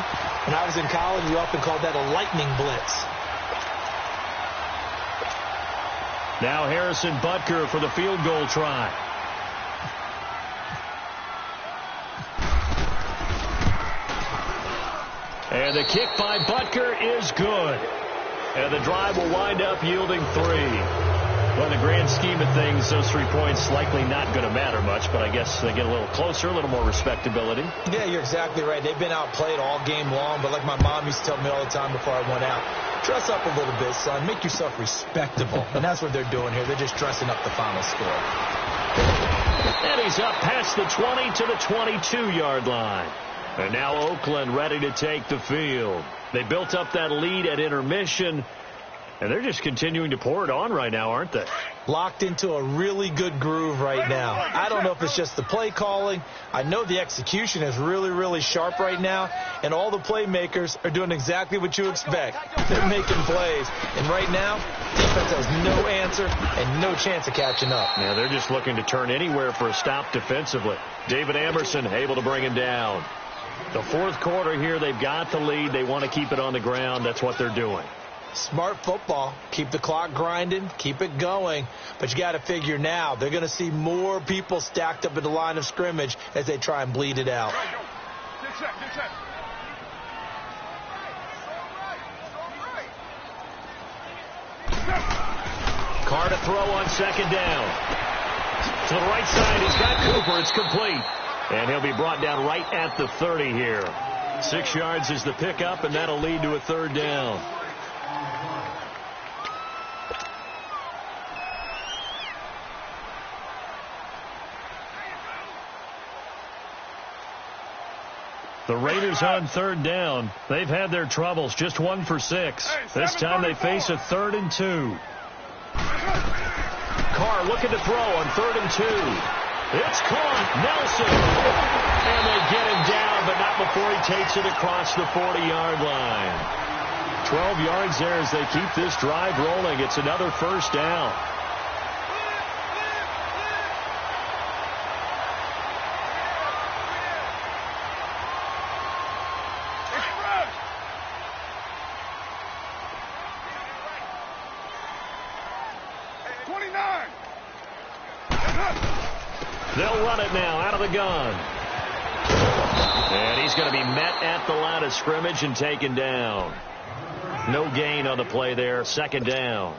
When I was in college, we often called that a lightning blitz. Now Harrison Butker for the field goal try. And the kick by Butker is good. And the drive will wind up yielding 3. Well, in the grand scheme of things, those 3 points likely not going to matter much, but I guess they get a little closer, a little more respectability. Yeah, you're exactly right. They've been outplayed all game long, but like my mom used to tell me all the time before I went out, dress up a little bit, son. Make yourself respectable. And that's what they're doing here. They're just dressing up the final score. And he's up past the 20 to the 22-yard line. And now Oakland ready to take the field. They built up that lead at intermission, and they're just continuing to pour it on right now, aren't they? Locked into a really good groove right now. I don't know if it's just the play calling. I know the execution is really, really sharp right now, and all the playmakers are doing exactly what you expect. They're making plays. And right now, defense has no answer and no chance of catching up. Yeah, they're just looking to turn anywhere for a stop defensively. David Amerson able to bring him down. The fourth quarter here, they've got the lead. They want to keep it on the ground. That's what they're doing. Smart football. Keep the clock grinding. Keep it going. But you got to figure now, they're going to see more people stacked up at the line of scrimmage as they try and bleed it out. Get set, get set. Carr to throw on second down. To the right side, he's got Cooper. It's complete. And he'll be brought down right at the 30 here. 6 yards is the pickup, and that'll lead to a third down. The Raiders on third down. They've had their troubles. Just 1 for 6. This time they face a 3rd and 2. Carr looking to throw on 3rd and 2. It's caught. Nelson. And they get him down, but not before he takes it across the 40-yard line. 12 yards there as they keep this drive rolling. It's another first down. They'll run it now out of the gun. And he's going to be met at the line of scrimmage and taken down. No gain on the play there. Second down.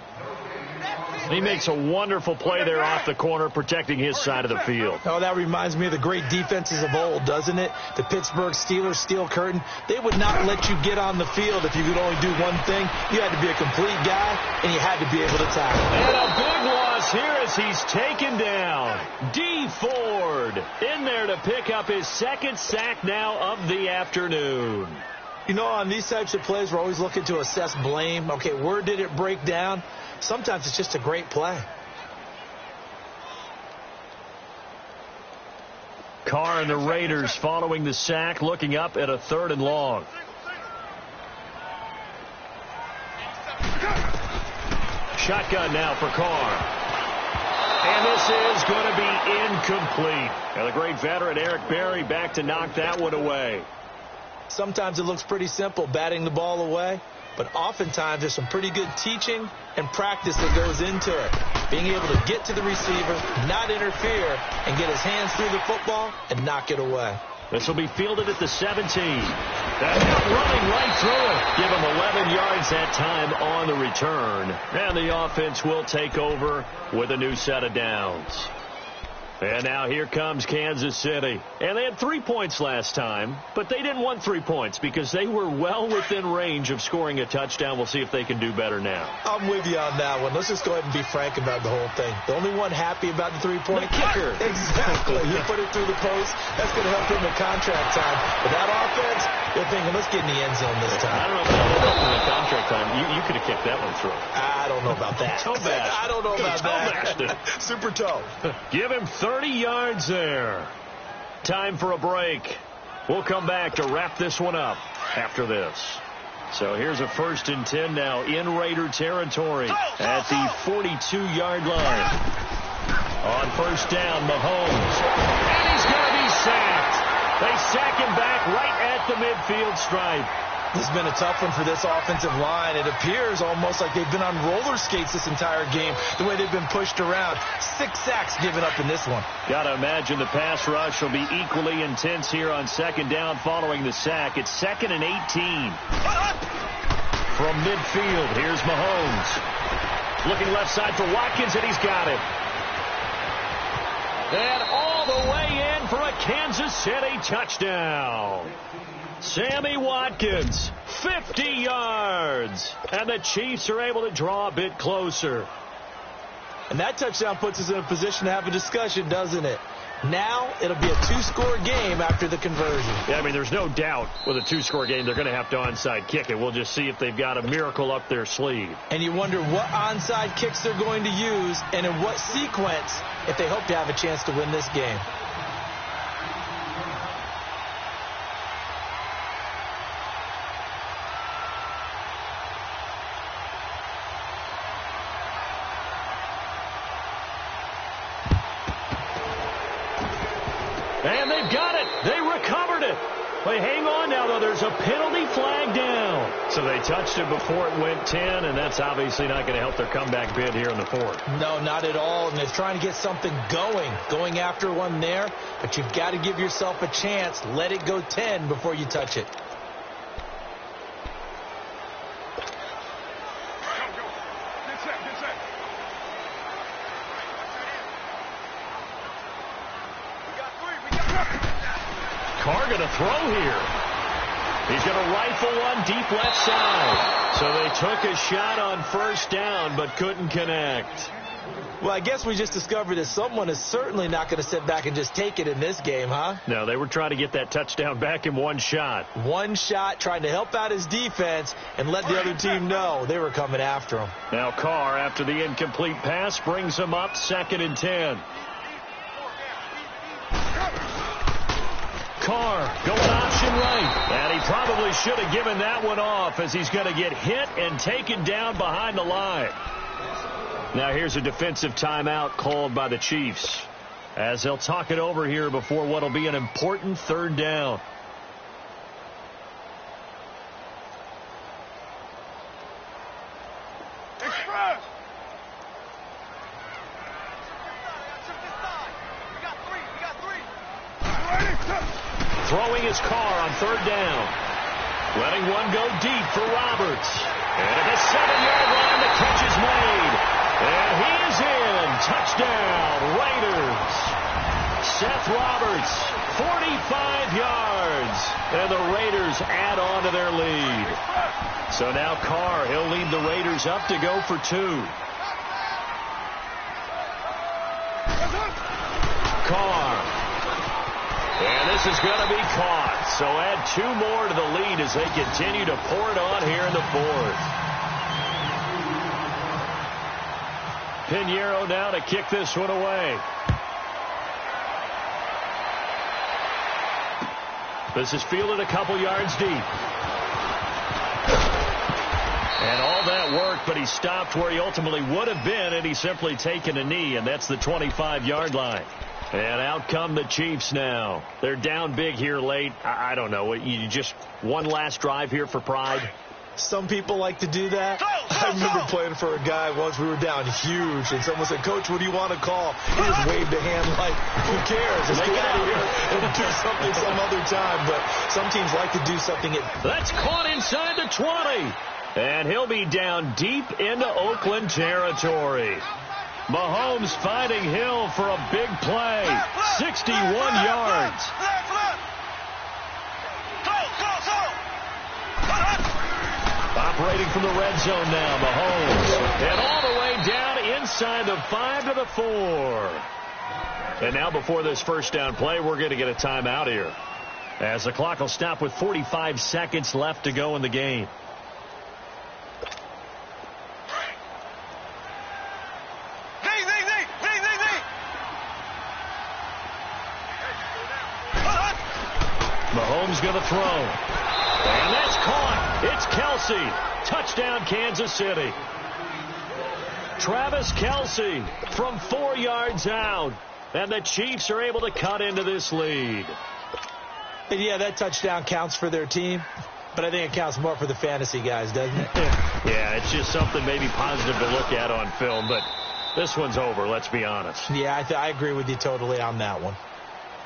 He makes a wonderful play there off the corner, protecting his side of the field. Oh, that reminds me of the great defenses of old, doesn't it? The Pittsburgh Steelers steel curtain. They would not let you get on the field if you could only do one thing. You had to be a complete guy, and you had to be able to tackle. And a big loss here as he's taken down. D. Ford in there to pick up his 2nd sack now of the afternoon. You know, on these types of plays, we're always looking to assess blame. Okay, where did it break down? Sometimes it's just a great play. Carr and the Raiders following the sack, looking up at a 3rd and long. Shotgun now for Carr. And this is going to be incomplete. And the great veteran Eric Berry back to knock that one away. Sometimes it looks pretty simple, batting the ball away. But oftentimes there's some pretty good teaching and practice that goes into it. Being able to get to the receiver, not interfere, and get his hands through the football and knock it away. This will be fielded at the 17. That running right through it. Give him 11 yards that time on the return. And the offense will take over with a new set of downs. And now here comes Kansas City. And they had 3 points last time, but they didn't want 3 points because they were well within range of scoring a touchdown. We'll see if they can do better now. I'm with you on that one. Let's just go ahead and be frank about the whole thing. The only one happy about the three-point kicker. Exactly. You put it through the post. That's going to help him in contract time. But that offense, they're thinking, let's get in the end zone this time. I don't know if that helped in the contract time. You could have kicked that one through. I don't know about that. Toe bash. I don't know about that. Super toe. Give him 30 yards there. Time for a break. We'll come back to wrap this one up after this. So here's a 1st and 10 now in Raider territory at the 42-yard line. On 1st down, Mahomes. And he's going to be sacked. They sack him back right at the midfield stripe. This has been a tough one for this offensive line. It appears almost like they've been on roller skates this entire game, the way they've been pushed around. 6 sacks given up in this one. Got to imagine the pass rush will be equally intense here on 2nd down following the sack. It's 2nd and 18. From midfield, here's Mahomes. Looking left side for Watkins, and he's got it. And all the way in for a Kansas City touchdown. Sammy Watkins, 50 yards. And the Chiefs are able to draw a bit closer. And that touchdown puts us in a position to have a discussion, doesn't it? Now it'll be a 2-score game after the conversion. Yeah, I mean, there's no doubt with a 2-score game they're going to have to onside kick it. We'll just see if they've got a miracle up their sleeve. And you wonder what onside kicks they're going to use and in what sequence if they hope to have a chance to win this game. And they've got it. They recovered it. They hang on now, though. There's a penalty flag down. So they touched it before it went 10, and that's obviously not going to help their comeback bid here in the 4th. No, not at all. And they're trying to get something going after one there. But you've got to give yourself a chance. Let it go 10 before you touch it. Carr going to throw here. He's going to rifle one deep left side. So they took a shot on 1st down but couldn't connect. Well, I guess we just discovered that someone is certainly not going to sit back and just take it in this game, huh? No, they were trying to get that touchdown back in one shot. One shot, trying to help out his defense and let the other team know they were coming after him. Now Carr, after the incomplete pass, brings him up 2nd and 10. Carr going option right. And he probably should have given that one off as he's going to get hit and taken down behind the line. Now here's a defensive timeout called by the Chiefs as they'll talk it over here before what will be an important 3rd down. Express! Throwing his Carr on 3rd down. Letting one go deep for Roberts. And at the 7-yard line, the catch is made. And he is in. Touchdown, Raiders. Seth Roberts, 45 yards. And the Raiders add on to their lead. So now Carr, he'll lead the Raiders up to go for 2. Carr. And this is going to be caught. So add 2 more to the lead as they continue to pour it on here in the 4th. Pinheiro now to kick this one away. This is fielded a couple yards deep. And all that work, but he stopped where he ultimately would have been had he simply taken a knee, and that's the 25-yard line. And out come the Chiefs now. They're down big here late. I don't know. You just one last drive here for pride? Some people like to do that. I remember playing for a guy once. We were down huge, and someone said, "Coach, what do you want to call?" He just waved a hand like, who cares? Let's get out of here and do something some other time. But some teams like to do something. That's caught inside the 20. And he'll be down deep into Oakland territory. Mahomes finding Hill for a big play. 61 yards. Operating from the red zone now, Mahomes. And all the way down inside the 5 to the 4. And now before this first down play, we're going to get a timeout here, as the clock will stop with 45 seconds left to go in the game. Mahomes going to throw. And that's caught. It's Kelsey. Touchdown, Kansas City. Travis Kelsey from 4 yards out. And the Chiefs are able to cut into this lead. And yeah, that touchdown counts for their team, but I think it counts more for the fantasy guys, doesn't it? Yeah, it's just something maybe positive to look at on film, but this one's over, let's be honest. Yeah, I agree with you totally on that one.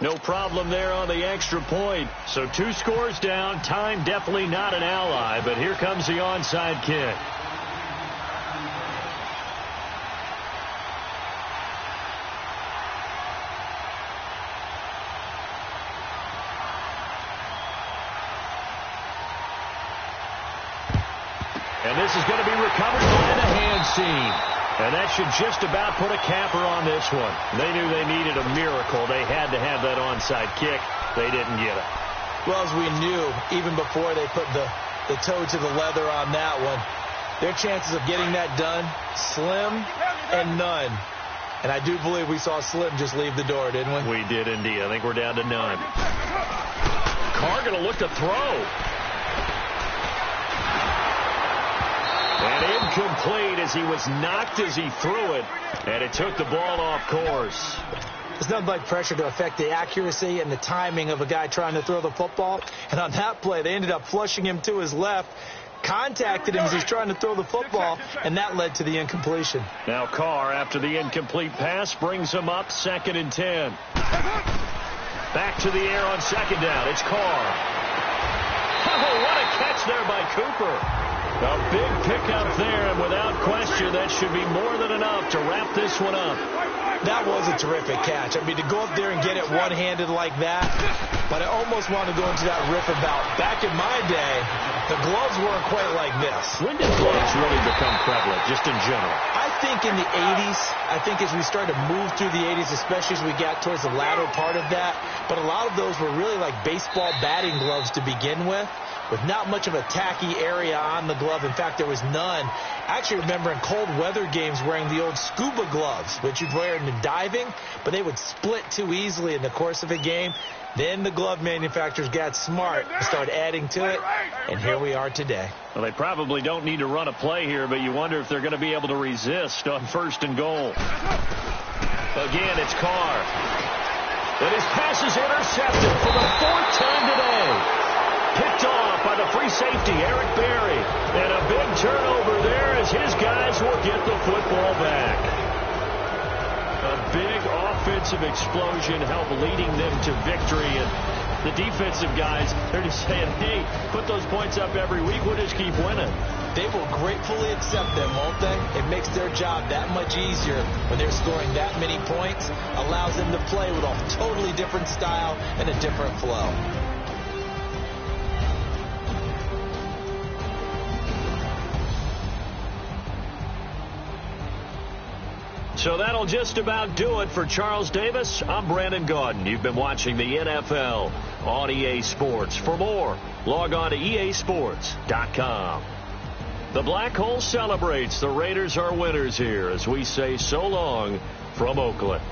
No problem there on the extra point. So 2 scores down. Time definitely not an ally, but here comes the onside kick. And this is going to be recovered by the hands team. And that should just about put a capper on this one. They knew they needed a miracle. They had to have that onside kick. They didn't get it. Well, as we knew, even before they put the toe to the leather on that one, their chances of getting that done, slim and none. And I do believe we saw Slim just leave the door, didn't we? We did indeed. I think we're down to none. Carr going to look to throw. And incomplete as he was knocked as he threw it. And it took the ball off course. There's nothing like pressure to affect the accuracy and the timing of a guy trying to throw the football. And on that play, they ended up flushing him to his left, contacted him as he's trying to throw the football, and that led to the incompletion. Now Carr, after the incomplete pass, brings him up 2nd and 10. Back to the air on 2nd down. It's Carr. Oh, what a catch there by Cooper. A big pickup there, and without question, that should be more than enough to wrap this one up. That was a terrific catch. I mean, to go up there and get it one-handed like that, but I almost want to go into that riff about back in my day, the gloves weren't quite like this. When did gloves really become prevalent, just in general? I think in the 80s. I think as we started to move through the 80s, especially as we got towards the latter part of that, but a lot of those were really like baseball batting gloves to begin with not much of a tacky area on the glove. In fact, there was none. I actually remember in cold weather games wearing the old scuba gloves, which you'd wear in the diving, but they would split too easily in the course of a game. Then the glove manufacturers got smart and started adding to it, and here we are today. Well, they probably don't need to run a play here, but you wonder if they're going to be able to resist on 1st and goal. Again, it's Carr. And his pass is intercepted for the 4th time today. Picked off by the free safety, Eric Berry. And a big turnover there as his guys will get the football back. A big offensive explosion helped leading them to victory. And the defensive guys, they're just saying, hey, put those points up every week. We'll just keep winning. They will gratefully accept them, won't they? It makes their job that much easier when they're scoring that many points. Allows them to play with a totally different style and a different flow. So that'll just about do it for Charles Davis. I'm Brandon Gaudin. You've been watching the NFL on EA Sports. For more, log on to easports.com. The Black Hole celebrates. The Raiders are winners here as we say so long from Oakland.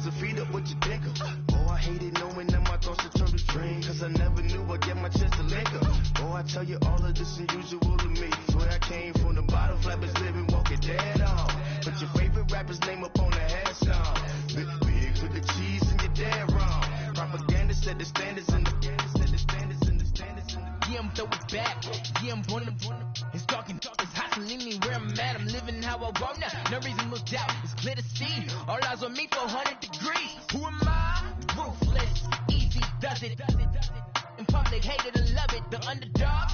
miles of feet up with your dick up. Oh, I hated knowing that my thoughts would turn to dream, cause I never knew I'd get my chest to link up. Oh, I tell you all of this unusual to me. Swear I came from the bottom, flappers living, walking dead on. Put your favorite rapper's name up on the headstone. Big put the cheese in your dead wrong. Propaganda set the standards in the yeah, I'm throw it back. Yeah, I'm on the it's talking, it's hustling me where I'm at. I'm living how I want now. No reason to doubt. It's clear to see. All eyes on me, 400 degrees. Who am I? Ruthless. Easy does it. In public, hate it and love it. The underdog.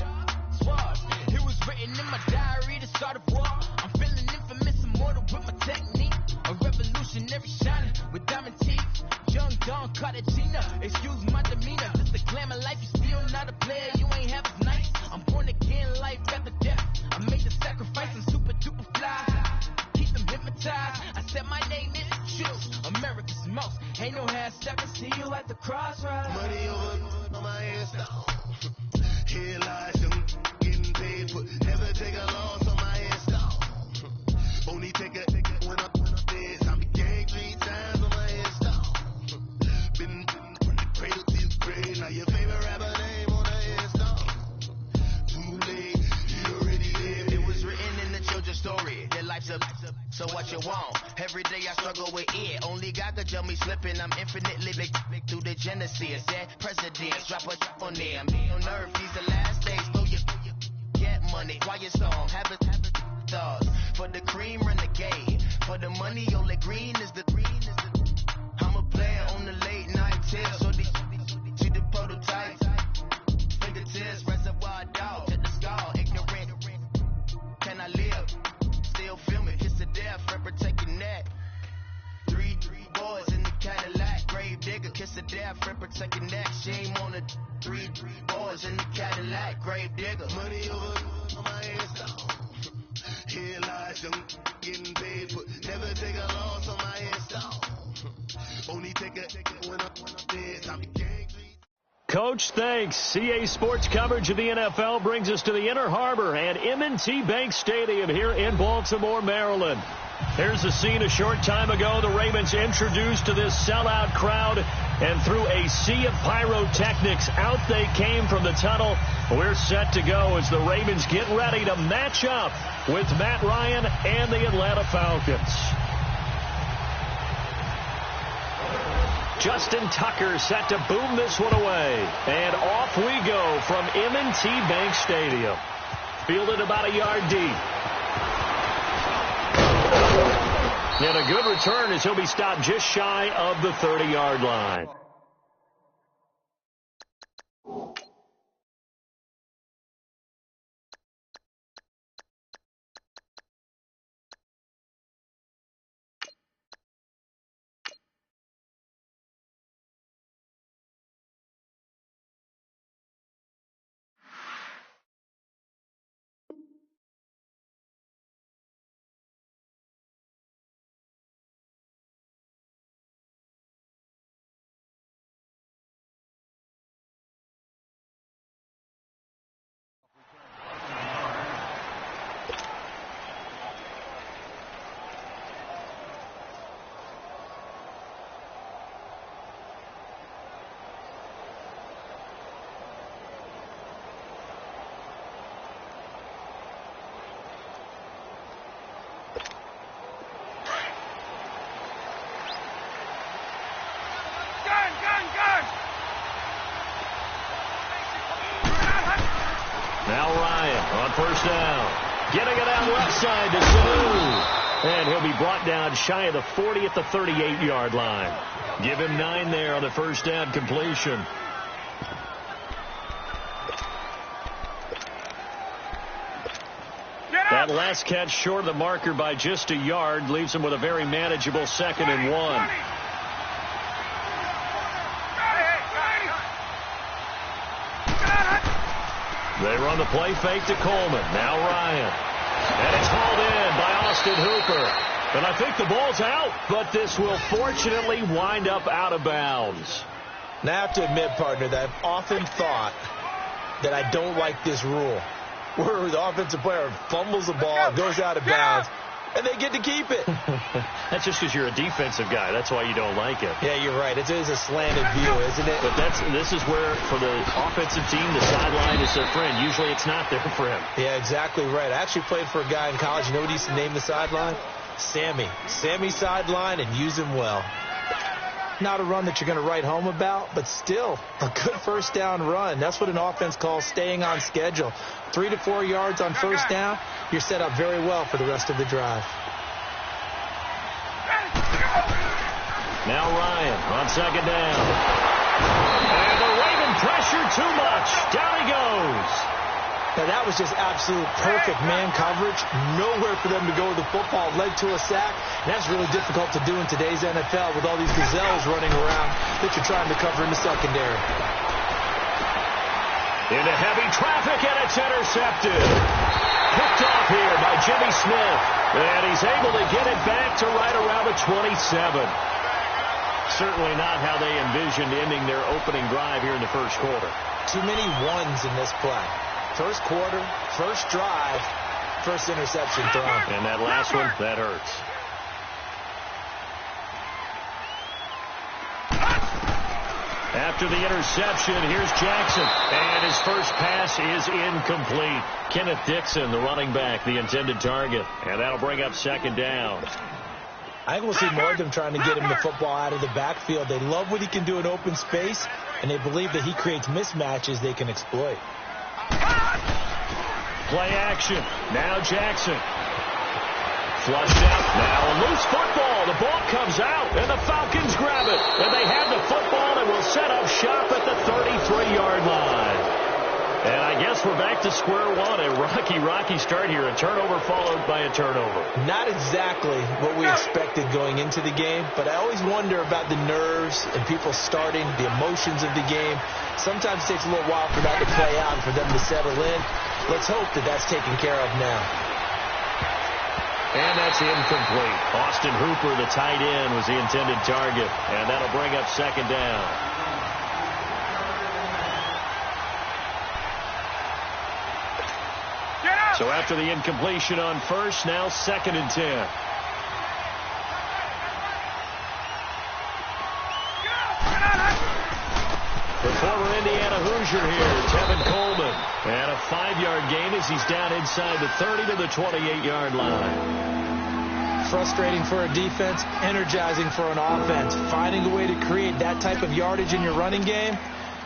Suave. It was written in my diary to start a war. I'm feeling infamous, immortal with my technique. A revolutionary shining with diamond teeth. Young Don Cartagena. Excuse my demeanor. This the glamour life. You still not a player. You ain't half as nice. I'm born again, life after death. I made the sacrifice and super duper fly. Keep them hypnotized. I said my name is Juice. America's most. Ain't no half stepping. See you at the crossroads. money over on my headstone. Here lies them getting paid, but never take a loss on my headstone. Only take a when I'm dead. I be gang 3 times on my headstone. Been from the cradle to the grave. Now your favorite rapper name on the headstone. Too late, you already dead. It was written in the children's story. Their life's up, so what you want? Every day I struggle with it. Only God could tell me slipping. I'm infinitely big through the genesis. That presidents drop a on there. Me on earth, these the last days. Throw your get money. Quiet song, have it thoughts. For the cream, run the game. For the money, only green is the I'm a player on the late night tip. So see the prototype. Fingertips, reservoir dog to the skull. Ignorant. Can I live? Still film it. Kiss the death, friend, protect your neck. 3 boys in the Cadillac. Grave digger, kiss the death, friend, protect your neck. Shame on the 3 boys in the Cadillac. Grave digger. Money over on my headstone. Here lies them getting paid, but never take a loss on my headstone. Only take a when I'm dead. I be gang. Coach, thanks. CA Sports coverage of the NFL brings us to the Inner Harbor at M&T Bank Stadium here in Baltimore, Maryland. Here's the scene a short time ago. The Ravens introduced to this sellout crowd, and through a sea of pyrotechnics, out they came from the tunnel. We're set to go as the Ravens get ready to match up with Matt Ryan and the Atlanta Falcons. Justin Tucker set to boom this one away. And off we go from M&T Bank Stadium. Fielded about a yard deep. And a good return as he'll be stopped just shy of the 30-yard line. Now Ryan on first down. Getting it out left side to Sanu. And he'll be brought down shy of the 40 at the 38-yard line. Give him 9 there on the first down completion. That last catch short of the marker by just a yard leaves him with a very manageable 2nd and 1. They run the play fake to Coleman. Now Ryan. And it's hauled in by Austin Hooper. And I think the ball's out, but this will fortunately wind up out of bounds. Now, I have to admit, partner, that I've often thought that I don't like this rule, where the offensive player fumbles the ball, goes out of bounds, and they get to keep it. That's just because you're a defensive guy. That's why you don't like it. Yeah, you're right. It is a slanted view, isn't it? But this is where, for the offensive team, the sideline is their friend. Usually it's not there for him. Yeah, exactly right. I actually played for a guy in college. You know what he used to name the sideline? Sammy. Sammy sideline, and use him well. Not a run that you're going to write home about, but still a good first down run. That's what an offense calls staying on schedule. 3 to 4 yards on first down, you're set up very well for the rest of the drive. Now Ryan on second down. And the Raven pressure too much. Down he goes. Now, that was just absolute perfect man coverage. Nowhere for them to go with the football. Led to a sack. And that's really difficult to do in today's NFL with all these gazelles running around that you're trying to cover in the secondary. Into heavy traffic, and it's intercepted. Picked off here by Jimmy Smith. And he's able to get it back to right around the 27. Certainly not how they envisioned ending their opening drive here in the first quarter. Too many ones in this play. First quarter, first drive, first interception thrown. And that last one, that hurts. After the interception, here's Jackson. And his first pass is incomplete. Kenneth Dixon, the running back, the intended target. And that'll bring up second down. I think we'll see more of them trying to get him the football out of the backfield. They love what he can do in open space, and they believe that he creates mismatches they can exploit. Play action. Now Jackson. Flushed out. Now a loose football. The ball comes out, and the Falcons grab it. And they have the football and will set up shop at the 33-yard line. And I guess we're back to square one. A rocky start here. A turnover followed by a turnover. Not exactly what we expected going into the game, but I always wonder about the nerves and people starting, the emotions of the game. Sometimes it takes a little while for that to play out and for them to settle in. Let's hope that that's taken care of now. And that's incomplete. Austin Hooper, the tight end, was the intended target. And that'll bring up second down. So after the incompletion on first, now second and 10. The former Indiana Hoosier here, Tevin Coleman. And a 5-yard gain as he's down inside the 30 to the 28-yard line. Frustrating for a defense, energizing for an offense. Finding a way to create that type of yardage in your running game,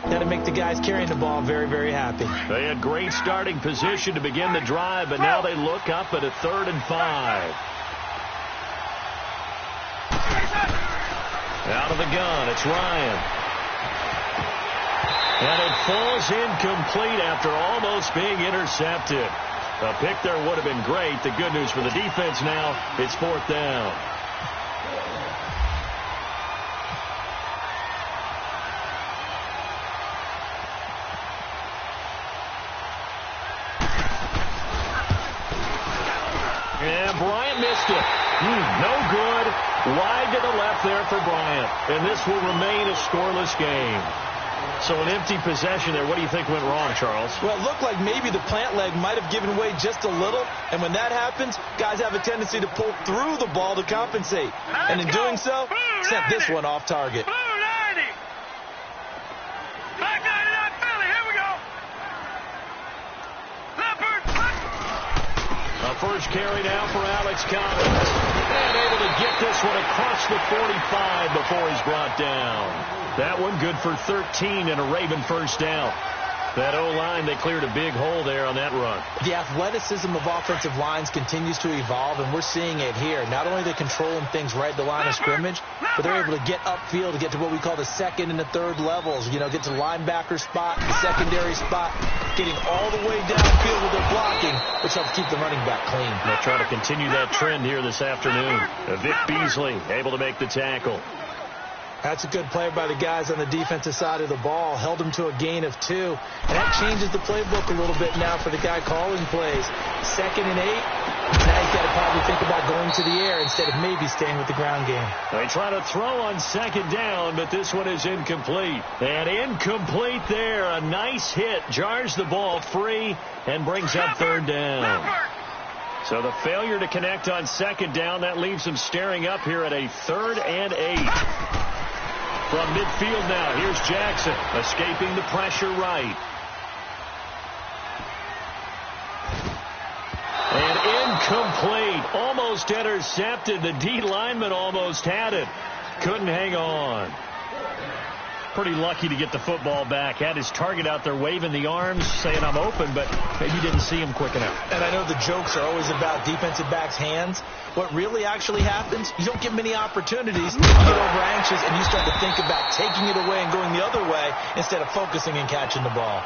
that'll make the guys carrying the ball very, very happy. They had great starting position to begin the drive, but now they look up at a 3rd and 5. Out of the gun, it's Ryan. And it falls incomplete after almost being intercepted. A pick there would have been great. The good news for the defense now, it's 4th down. And Bryant missed it. No good. Wide to the left there for Bryant. And this will remain a scoreless game. So an empty possession there. What do you think went wrong, Charles? Well, it looked like maybe the plant leg might have given way just a little. And when that happens, guys have a tendency to pull through the ball to compensate. And in doing so, sent this one off target. First carry now for Alex Collins. And able to get this one across the 45 before he's brought down. That one good for 13 and a Raven first down. That O-line, they cleared a big hole there on that run. The athleticism of offensive lines continues to evolve, and we're seeing it here. Not only are they controlling things right at the line of scrimmage, but they're able to get upfield to get to what we call the 2nd and the 3rd levels. You know, get to the linebacker spot, the secondary spot, getting all the way downfield with their blocking, which helps keep the running back clean. They'll try to continue that trend here this afternoon. Vic Beasley able to make the tackle. That's a good play by the guys on the defensive side of the ball. Held them to a gain of 2. And that changes the playbook a little bit now for the guy calling plays. 2nd and 8. Now he's got to probably think about going to the air instead of maybe staying with the ground game. They try to throw on 2nd down, but this one is incomplete. And incomplete there. A nice hit. Jars the ball free and brings up 3rd down. So the failure to connect on second down, that leaves them staring up here at a 3rd and 8. From midfield now, here's Jackson, escaping the pressure right. And incomplete, almost intercepted. The D lineman almost had it. Couldn't hang on. Pretty lucky to get the football back. Had his target out there waving the arms, saying I'm open, but maybe didn't see him quick enough. And I know the jokes are always about defensive backs' hands. What really actually happens, you don't get many opportunities. You get over anxious and you start to think about taking it away and going the other way instead of focusing and catching the ball.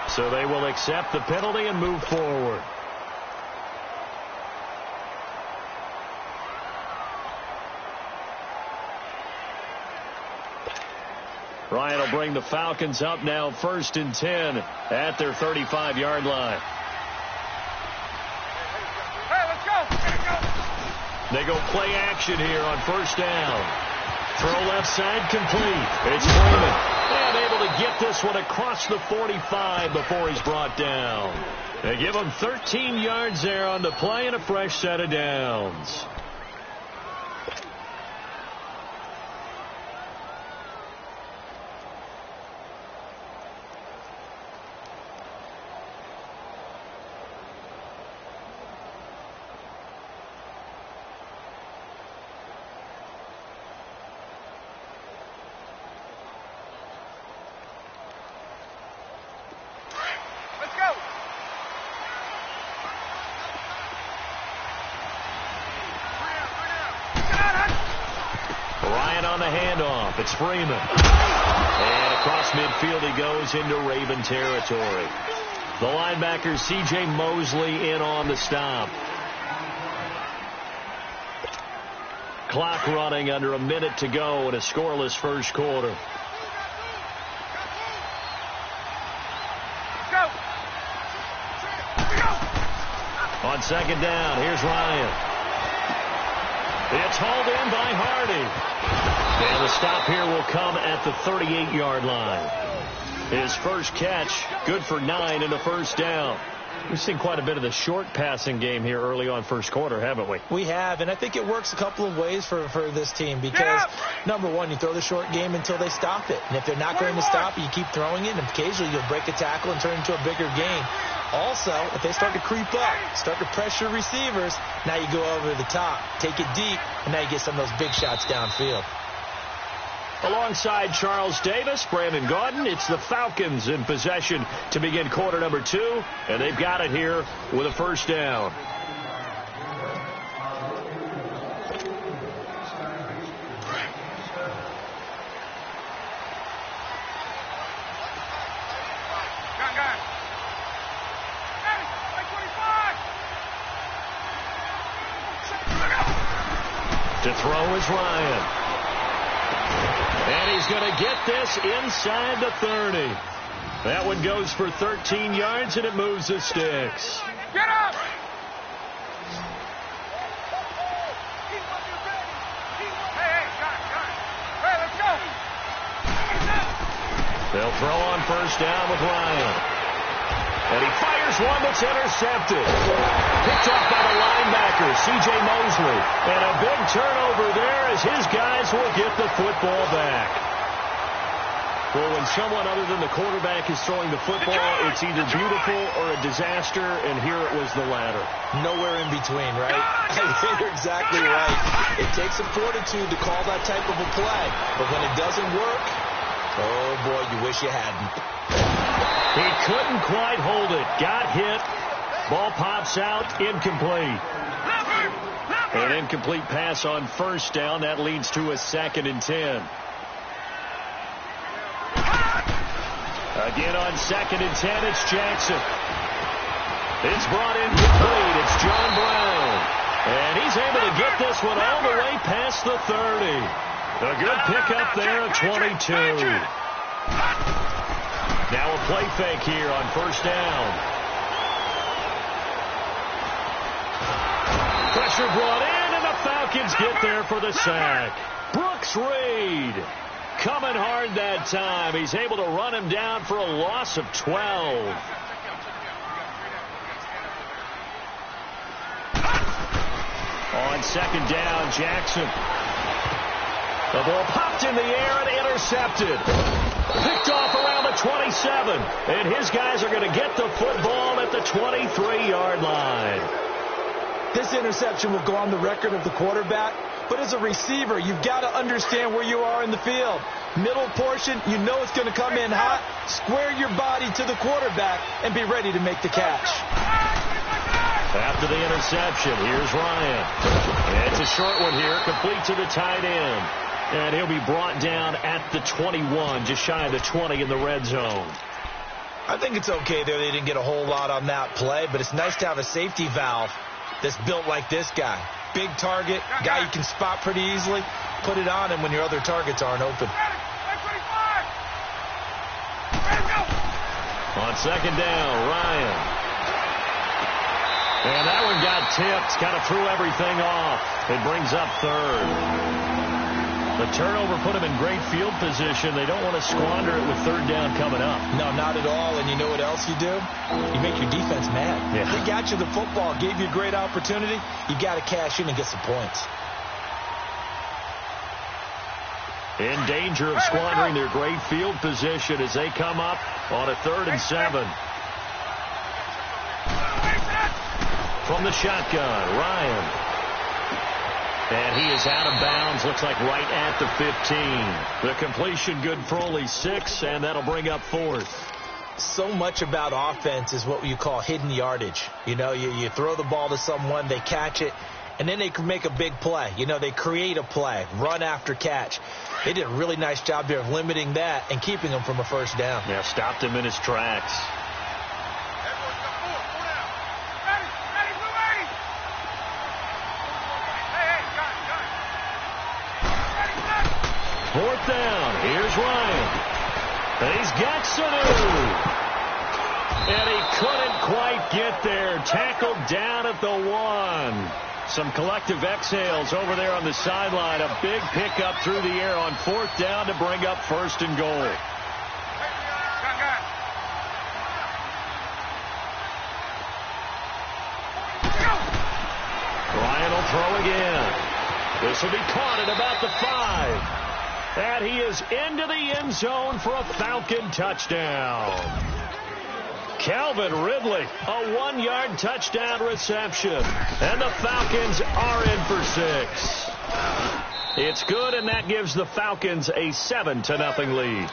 So they will accept the penalty and move forward. Ryan will bring the Falcons up now 1st and 10 at their 35-yard line. Hey, let's go. They go play action here on 1st down. Throw left side complete. It's Freeman. And able to get this one across the 45 before he's brought down. They give him 13 yards there on the play and a fresh set of downs. It's Freeman. And across midfield he goes into Raven territory. The linebacker C.J. Mosley in on the stop. Clock running under a minute to go in a scoreless first quarter. On 2nd down, here's Ryan. It's hauled in by Hardy. And the stop here will come at the 38-yard line. His first catch, good for 9 and a first down. We've seen quite a bit of the short passing game here early on first quarter, haven't we? We have, and I think it works a couple of ways for this team because, number one, you throw the short game until they stop it. And if they're not going to stop it, you keep throwing it, and occasionally you'll break a tackle and turn it into a bigger game. Also, if they start to creep up, start to pressure receivers, now you go over the top, take it deep, and now you get some of those big shots downfield. Alongside Charles Davis, Brandon Gaudin, it's the Falcons in possession to begin quarter number 2, and they've got it here with a first down. To throw is Ryan. And he's going to get this inside the 30. That one goes for 13 yards, and it moves the sticks. Get up! Hey, let's go! They'll throw on first down with Ryan. And he fires one that's intercepted. Picked up by the linebacker, C.J. Mosley. And a big turnover there as his guys will get the football back. Well, when someone other than the quarterback is throwing the football, it's either beautiful or a disaster, and here it was the latter. Nowhere in between, right? I think you're exactly right. It takes some fortitude to call that type of a play, but when it doesn't work, oh, boy, you wish you hadn't. He couldn't quite hold it. Got hit. Ball pops out. Incomplete. An incomplete pass on first down. That leads to a 2nd and 10. Again on 2nd and 10, it's Jackson. It's brought in complete. It's John Brown. And he's able to get this one all the way past the 30. A good pickup there at 22. Now a play fake here on first down. Pressure brought in, and the Falcons get there for the sack. Brooks Reed coming hard that time. He's able to run him down for a loss of 12. On second down, Jackson. The ball popped in the air and intercepted. Picked off around the 27. And his guys are going to get the football at the 23-yard line. This interception will go on the record of the quarterback. But as a receiver, you've got to understand where you are in the field. Middle portion, you know it's going to come in hot. Square your body to the quarterback and be ready to make the catch. After the interception, here's Ryan. It's a short one here, complete to the tight end. And he'll be brought down at the 21, just shy of the 20 in the red zone. I think it's okay there. They didn't get a whole lot on that play, but it's nice to have a safety valve that's built like this guy. Big target, guy you can spot pretty easily. Put it on him when your other targets aren't open. On second down, Ryan. And that one got tipped, kind of threw everything off. It brings up third. The turnover put him in great field position. They don't want to squander it with third down coming up. No, not at all. And you know what else you do? You make your defense mad. Yeah. They got you the football, gave you a great opportunity. You got to cash in and get some points. In danger of squandering their great field position as they come up on a 3rd and 7. From the shotgun, Ryan. And he is out of bounds, looks like right at the 15. The completion good for only 6, and that'll bring up 4th. So much about offense is what you call hidden yardage. You know, you throw the ball to someone, they catch it, and then they can make a big play. You know, they create a play, run after catch. They did a really nice job there of limiting that and keeping him from a first down. Yeah, stopped him in his tracks. Fourth down. Here's Ryan. And he's got Sanu. And he couldn't quite get there. Tackled down at the 1. Some collective exhales over there on the sideline. A big pickup through the air on 4th down to bring up 1st and goal. Ryan will throw again. This will be caught at about the 5. And he is into the end zone for a Falcon touchdown. Calvin Ridley, a 1-yard touchdown reception. And the Falcons are in for 6. It's good, and that gives the Falcons a 7-0 lead.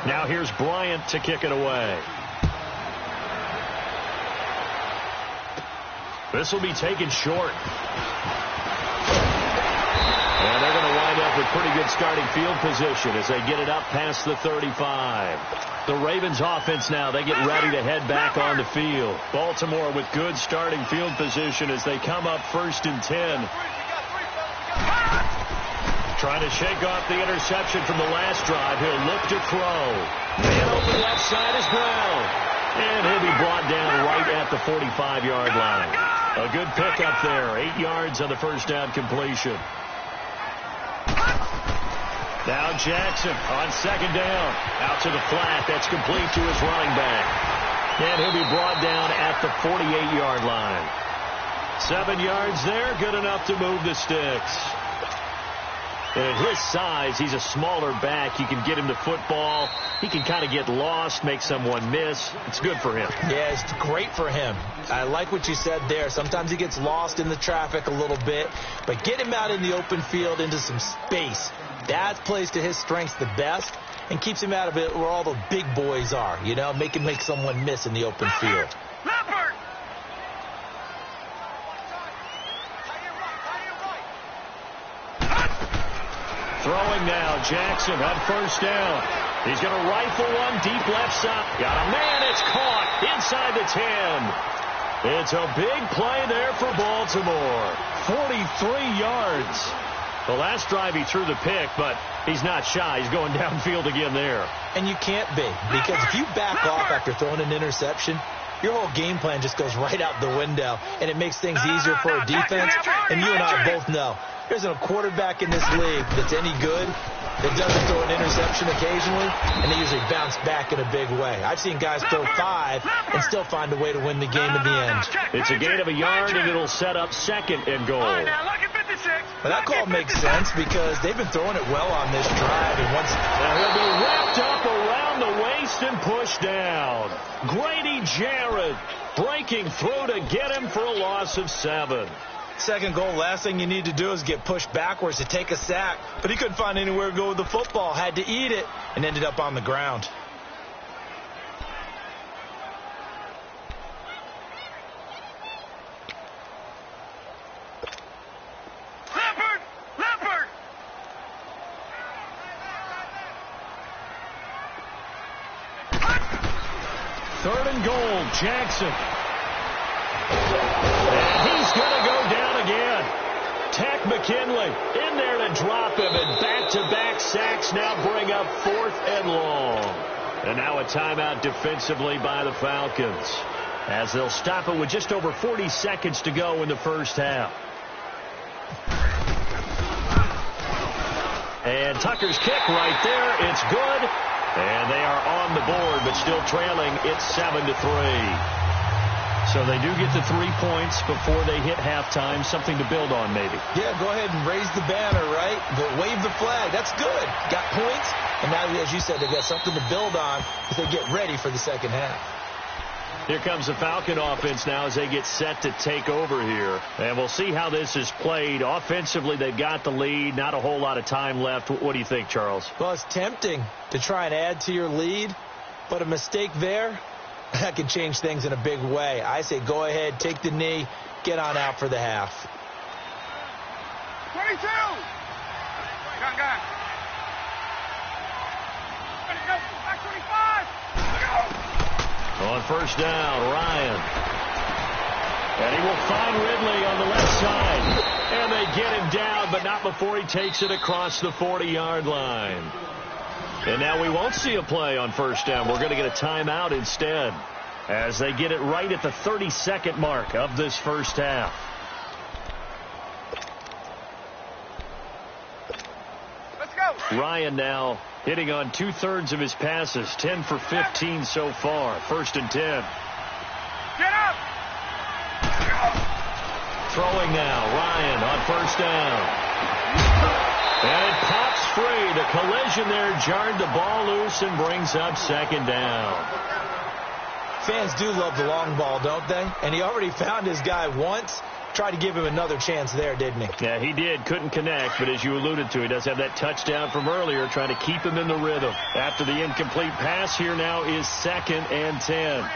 Now here's Bryant to kick it away. This will be taken short. And they're going to wind up with pretty good starting field position as they get it up past the 35. The Ravens offense now, they get ready to head back on the field. Baltimore with good starting field position as they come up 1st and 10. Trying to shake off the interception from the last drive. He'll look to throw. Man open left side is Brown. And he'll be brought down right at the 45-yard line. A good pickup there. 8 yards on the first down completion. Now Jackson on second down. Out to the flat. That's complete to his running back. And he'll be brought down at the 48-yard line. 7 yards there. Good enough to move the sticks. And at his size, he's a smaller back. You can get him the football. He can kind of get lost, make someone miss. It's good for him. Yeah, it's great for him. I like what you said there. Sometimes he gets lost in the traffic a little bit. But get him out in the open field into some space. That plays to his strengths the best and keeps him out of it where all the big boys are. You know, make someone miss in the open field. Throwing now, Jackson on first down. He's going to rifle one deep left side. Got a man, it's caught inside the 10. It's a big play there for Baltimore. 43 yards. The last drive he threw the pick, but he's not shy. He's going downfield again there. And you can't be, because if you back off after throwing an interception, your whole game plan just goes right out the window, and it makes things easier for a defense. And you and I both know There's a quarterback in this league that's any good that doesn't throw an interception occasionally, and they usually bounce back in a big way. I've seen guys throw 5 and still find a way to win the game at the end. It's a gain of a yard, and it'll set up 2nd and goal. Well, that call makes sense because they've been throwing it well on this drive. And once he'll be wrapped up around the waist and pushed down. Grady Jarrett breaking through to get him for a loss of 7. Second goal, last thing you need to do is get pushed backwards to take a sack. But he couldn't find anywhere to go with the football, had to eat it, and ended up on the ground. Leopard! 3rd and goal, Jackson. And he's going to go down again. Tech McKinley in there to drop him, and back-to-back sacks now bring up 4th and long. And now a timeout defensively by the Falcons, as they'll stop it with just over 40 seconds to go in the first half. And Tucker's kick right there. It's good. And they are on the board, but still trailing. It's 7-3. So they do get the 3 points before they hit halftime. Something to build on, maybe. Yeah, go ahead and raise the banner, right? But wave the flag. That's good. Got points. And now, as you said, they've got something to build on as they get ready for the second half. Here comes the Falcon offense now as they get set to take over here. And we'll see how this is played. Offensively, they've got the lead. Not a whole lot of time left. What do you think, Charles? Well, it's tempting to try and add to your lead, but a mistake there, that can change things in a big way. I say go ahead, take the knee, get on out for the half. 22! Got. Back 25! On first down, Ryan. And he will find Ridley on the left side. And they get him down, but not before he takes it across the 40-yard line. And now we won't see a play on first down. We're going to get a timeout instead, as they get it right at the 30-second mark of this first half. Let's go. Ryan now hitting on 2/3 of his passes, 10 for 15 so far. 1st and 10. Get up. Throwing now, Ryan on first down. And it pops free. The collision there jarred the ball loose and brings up 2nd down. Fans do love the long ball, don't they? And he already found his guy once. Tried to give him another chance there, didn't he? Yeah, he did. Couldn't connect, but as you alluded to, he does have that touchdown from earlier, trying to keep him in the rhythm. After the incomplete pass, here now is 2nd and 10.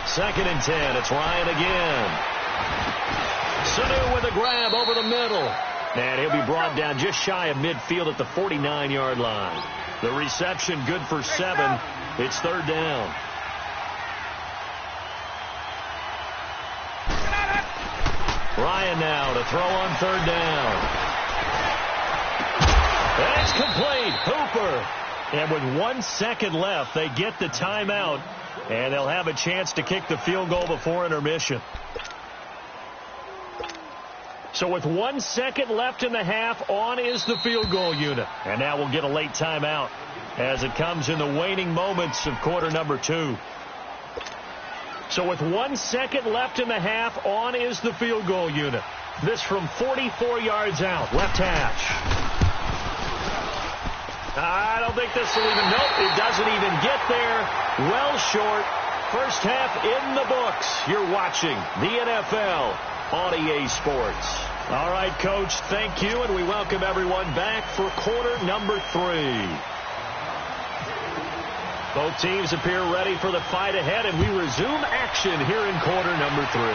2nd and 10. It's Ryan again. Sanu with a grab over the middle. And he'll be brought down just shy of midfield at the 49-yard line. The reception good for 7. It's 3rd down. Ryan now to throw on 3rd down. And it's complete. Hooper. And with 1 second left, they get the timeout. And they'll have a chance to kick the field goal before intermission. So with 1 second left in the half, on is the field goal unit. And now we'll get a late timeout as it comes in the waning moments of quarter number 2. So with 1 second left in the half, on is the field goal unit. This from 44 yards out, left hash. I don't think this will even, nope, it doesn't even get there. Well short. First half in the books. You're watching the NFL on EA Sports. All right, Coach, thank you, and we welcome everyone back for quarter number 3. Both teams appear ready for the fight ahead, and we resume action here in quarter number 3.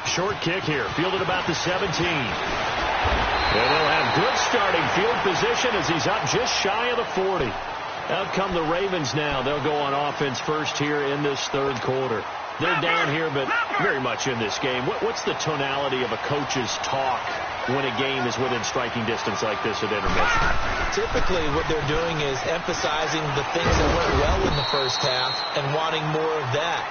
Short kick here, fielded about the 17. And they'll have good starting field position as he's up just shy of the 40. Out come the Ravens now. They'll go on offense first here in this 3rd quarter. They're down here, but very much in this game. What's the tonality of a coach's talk when a game is within striking distance like this at intermission? Typically, what they're doing is emphasizing the things that went well in the first half and wanting more of that.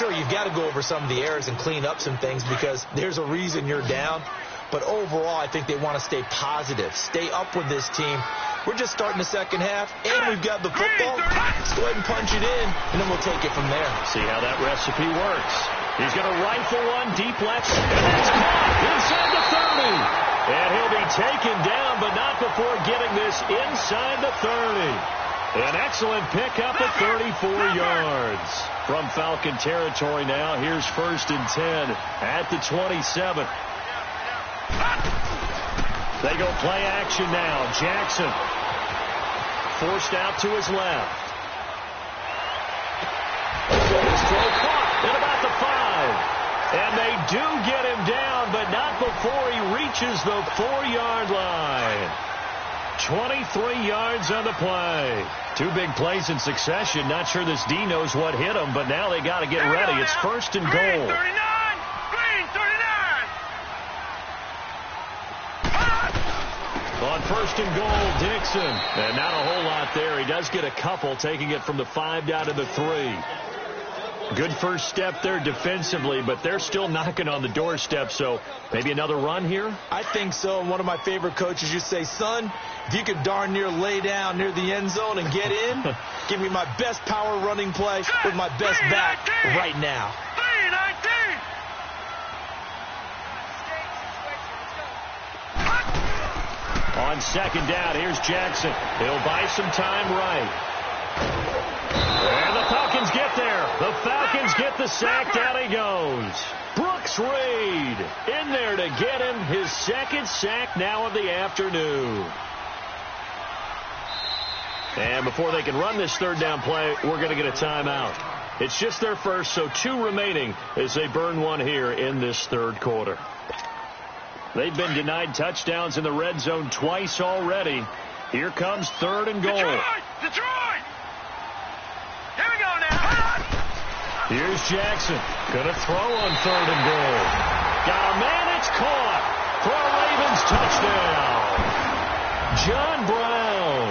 Sure, you've got to go over some of the errors and clean up some things because there's a reason you're down. But overall, I think they want to stay positive, stay up with this team. We're just starting the second half, and we've got the football. Let's go ahead and punch it in, and then we'll take it from there. See how that recipe works. He's going to rifle one deep left, and that's caught inside the 30. And he'll be taken down, but not before getting this inside the 30. An excellent pickup at 34 yards. From Falcon territory now, here's 1st and 10 at the 27. They go play action now. Jackson forced out to his left. His throw caught at about the 5. And they do get him down, but not before he reaches the 4-yard line. 23 yards on the play. 2 big plays in succession. Not sure this D knows what hit him, but now they got to get ready. It's 1st and goal. On 1st and goal, Dixon. And not a whole lot there. He does get a couple, taking it from the 5 down to the 3. Good first step there defensively, but they're still knocking on the doorstep, so maybe another run here? I think so. And one of my favorite coaches used to say, son, if you could darn near lay down near the end zone and get in, give me my best power running play with my best back right now. On 2nd down, here's Jackson. He'll buy some time right. And the Falcons get there. The Falcons get the sack. Down he goes. Brooks Reed in there to get him his 2nd sack now of the afternoon. And before they can run this 3rd down play, we're going to get a timeout. It's just their first, so 2 remaining as they burn one here in this 3rd quarter. They've been denied touchdowns in the red zone twice already. Here comes 3rd and goal. Detroit! Here we go now. Here's Jackson. Gonna throw on 3rd and goal. Got a man, it's caught for a Ravens touchdown. John Brown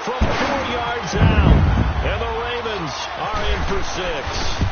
from 4 yards out. And the Ravens are in for 6.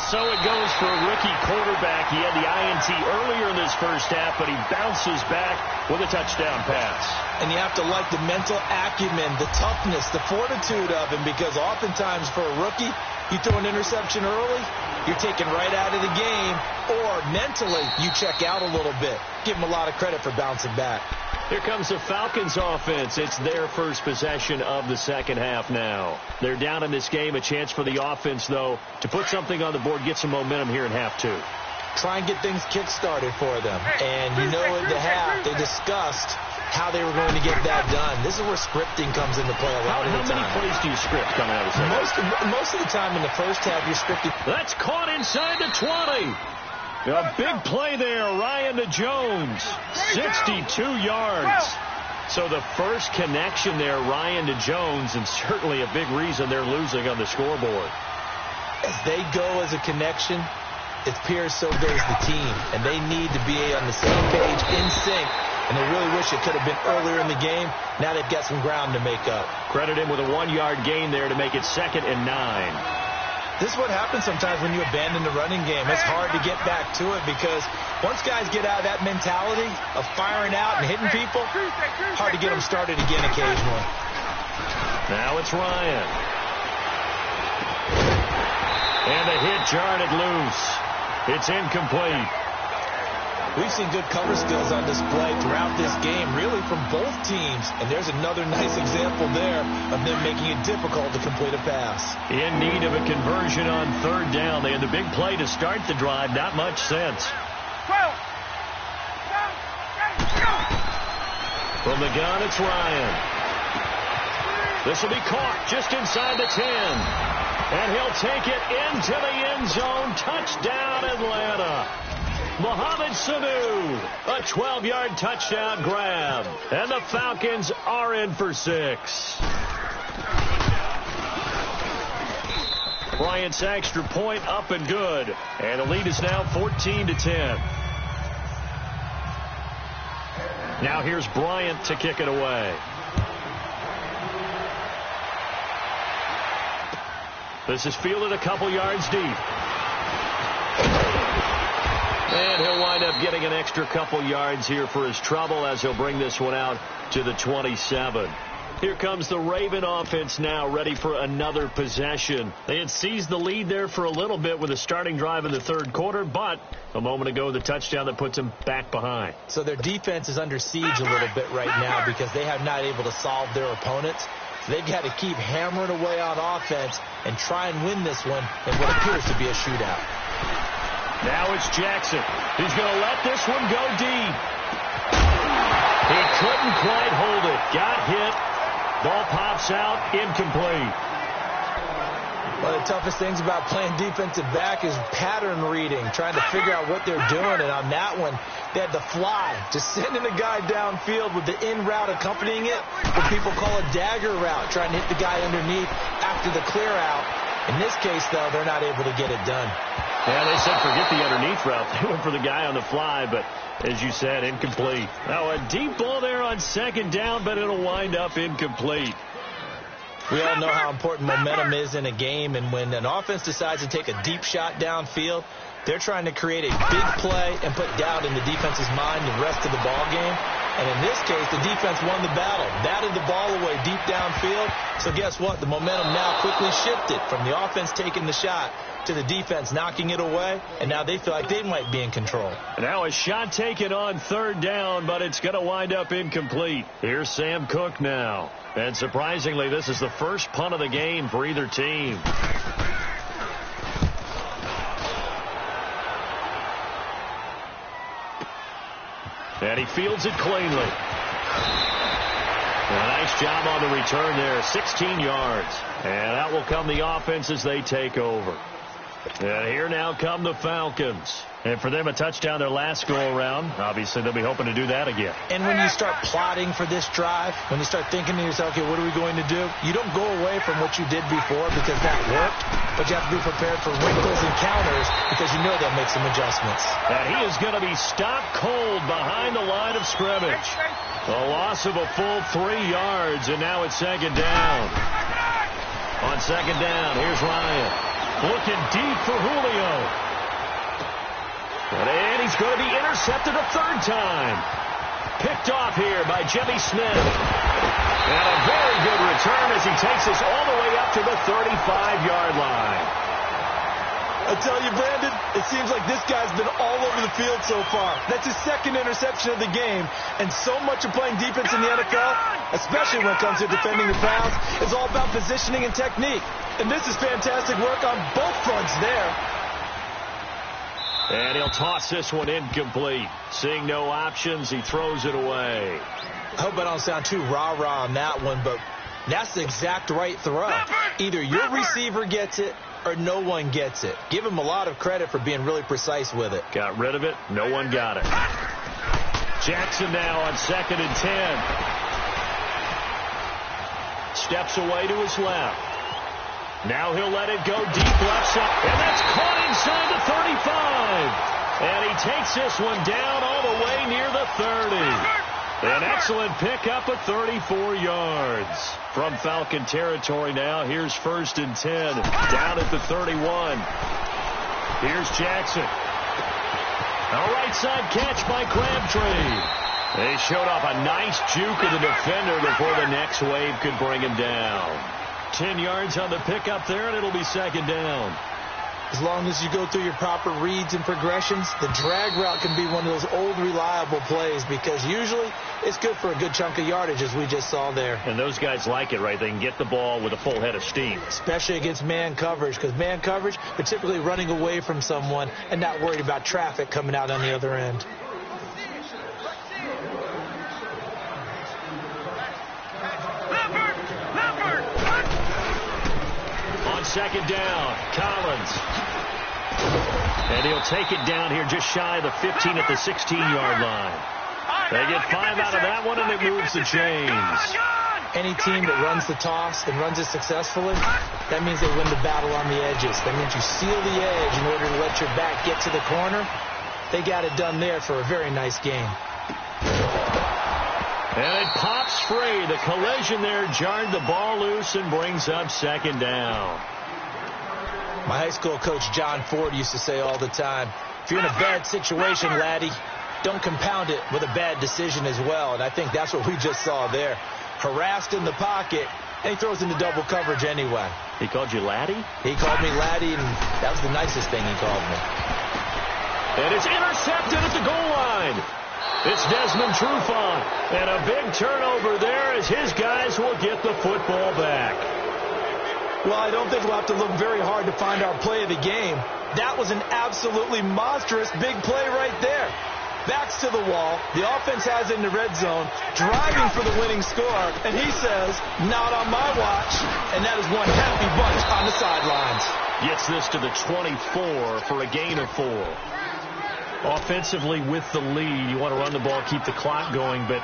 So it goes for a rookie quarterback. He had the INT earlier in this first half, but he bounces back with a touchdown pass. And you have to like the mental acumen, the toughness, the fortitude of him, because oftentimes for a rookie, you throw an interception early, you're taken right out of the game, or mentally you check out a little bit. Give him a lot of credit for bouncing back. Here comes the Falcons offense. It's their first possession of the second half now. They're down in this game. A chance for the offense, though, to put something on the board, get some momentum here in half 2. Try and get things kick-started for them. And you know at the half, they discussed how they were going to get that done. This is where scripting comes into play a lot of the time. How many plays do you script coming out of the second? Most of the time in the first half, you're scripting. That's caught inside the 20. A big play there, Ryan to Jones, 62 yards. So the first connection there, Ryan to Jones, and certainly a big reason they're losing on the scoreboard. As they go as a connection, it appears so goes the team, and they need to be on the same page, in sync, and they really wish it could have been earlier in the game. Now they've got some ground to make up. Credit him with a 1-yard gain there to make it 2nd and 9. This is what happens sometimes when you abandon the running game. It's hard to get back to it because once guys get out of that mentality of firing out and hitting people, hard to get them started again occasionally. Now it's Ryan. And the hit jarred it loose. It's incomplete. We've seen good cover skills on display throughout this game, really from both teams. And there's another nice example there of them making it difficult to complete a pass. In need of a conversion on 3rd down. They had the big play to start the drive. Not much sense. From the gun, it's Ryan. This will be caught just inside the 10. And he'll take it into the end zone. Touchdown, Atlanta. Mohamed Sanu, a 12-yard touchdown grab. And the Falcons are in for 6. Bryant's extra point up and good. And the lead is now 14-10. Now here's Bryant to kick it away. This is fielded a couple yards deep. And he'll wind up getting an extra couple yards here for his trouble as he'll bring this one out to the 27. Here comes the Raven offense now, ready for another possession. They had seized the lead there for a little bit with a starting drive in the third quarter, but a moment ago, the touchdown that puts them back behind. So their defense is under siege a little bit right now because they have not able to solve their opponents. So they've got to keep hammering away on offense and try and win this one in what appears to be a shootout. Now it's Jackson. He's going to let this one go deep. He couldn't quite hold it. Got hit. Ball pops out, incomplete. One of the toughest things about playing defensive back is pattern reading, trying to figure out what they're doing. And on that one, they had to fly, just sending the guy downfield with the in route accompanying it, what people call a dagger route, trying to hit the guy underneath after the clear out. In this case, though, they're not able to get it done. Yeah, they said forget the underneath route. They went for the guy on the fly, but as you said, incomplete. Now a deep ball there on second down, but it'll wind up incomplete. We all know how important momentum is in a game, and when an offense decides to take a deep shot downfield, they're trying to create a big play and put doubt in the defense's mind the rest of the ball game. And in this case, the defense won the battle, batted the ball away deep downfield. So guess what? The momentum now quickly shifted from the offense taking the shot to the defense knocking it away, and now they feel like they might be in control. Now a shot taken on third down, but it's going to wind up incomplete. Here's Sam Cook now. And surprisingly, this is the first punt of the game for either team. And he fields it cleanly. A nice job on the return there, 16 yards. And out will come the offense as they take over. And here now come the Falcons. And for them, a touchdown their last go-around. Obviously, they'll be hoping to do that again. And when you start plotting for this drive, when you start thinking to yourself, okay, what are we going to do? You don't go away from what you did before because that worked, but you have to be prepared for wrinkles and counters because you know they'll make some adjustments. And he is going to be stopped cold behind the line of scrimmage. A loss of a full 3 yards, and now it's second down. On second down, here's Ryan. Looking deep for Julio. And he's going to be intercepted a third time. Picked off here by Jimmy Smith. And a very good return as he takes us all the way up to the 35-yard line. I tell you, Brandon, it seems like this guy's been all over the field so far. That's his second interception of the game. And so much of playing defense in the NFL, especially when it comes to defending the pass, is all about positioning and technique. And this is fantastic work on both fronts there. And he'll toss this one incomplete. Seeing no options, he throws it away. I hope I don't sound too rah-rah on that one, but that's the exact right throw. Either your receiver gets it or no one gets it. Give him a lot of credit for being really precise with it. Got rid of it. No one got it. Jackson now on 2nd and 10. Steps away to his left. Now he'll let it go deep left side. And that's caught inside the 35. And he takes this one down all the way near the 30. An excellent pickup of 34 yards. From Falcon territory now, here's 1st and 10. Down at the 31. Here's Jackson. A right side catch by Crabtree. They showed off a nice juke of the defender before the next wave could bring him down. 10 yards on the pickup there, and it'll be second down. As long as you go through your proper reads and progressions, the drag route can be one of those old reliable plays because usually it's good for a good chunk of yardage, as we just saw there. And those guys like it, right? They can get the ball with a full head of steam. Especially against man coverage, because man coverage, they're typically running away from someone and not worried about traffic coming out on the other end. Second down, Collins. And he'll take it down here just shy of the 15 at the 16-yard line. They get 5 out of that one, and it moves the chains. Any team that runs the toss and runs it successfully, that means they win the battle on the edges. That means you seal the edge in order to let your back get to the corner. They got it done there for a very nice game. And it pops free. The collision there jarred the ball loose and brings up second down. My high school coach, John Ford, used to say all the time, if you're in a bad situation, laddie, don't compound it with a bad decision as well. And I think that's what we just saw there. Harassed in the pocket, and he throws into double coverage anyway. He called you laddie? He called me laddie, and that was the nicest thing he called me. And it's intercepted at the goal line. It's Desmond Trufant. And a big turnover there as his guys will get the football back. Well, I don't think we'll have to look very hard to find our play of the game. That was an absolutely monstrous big play right there. Backs to the wall. The offense has it in the red zone, driving for the winning score. And he says, not on my watch. And that is one happy bunch on the sidelines. Gets this to the 24 for a gain of 4. Offensively with the lead, you want to run the ball, keep the clock going, but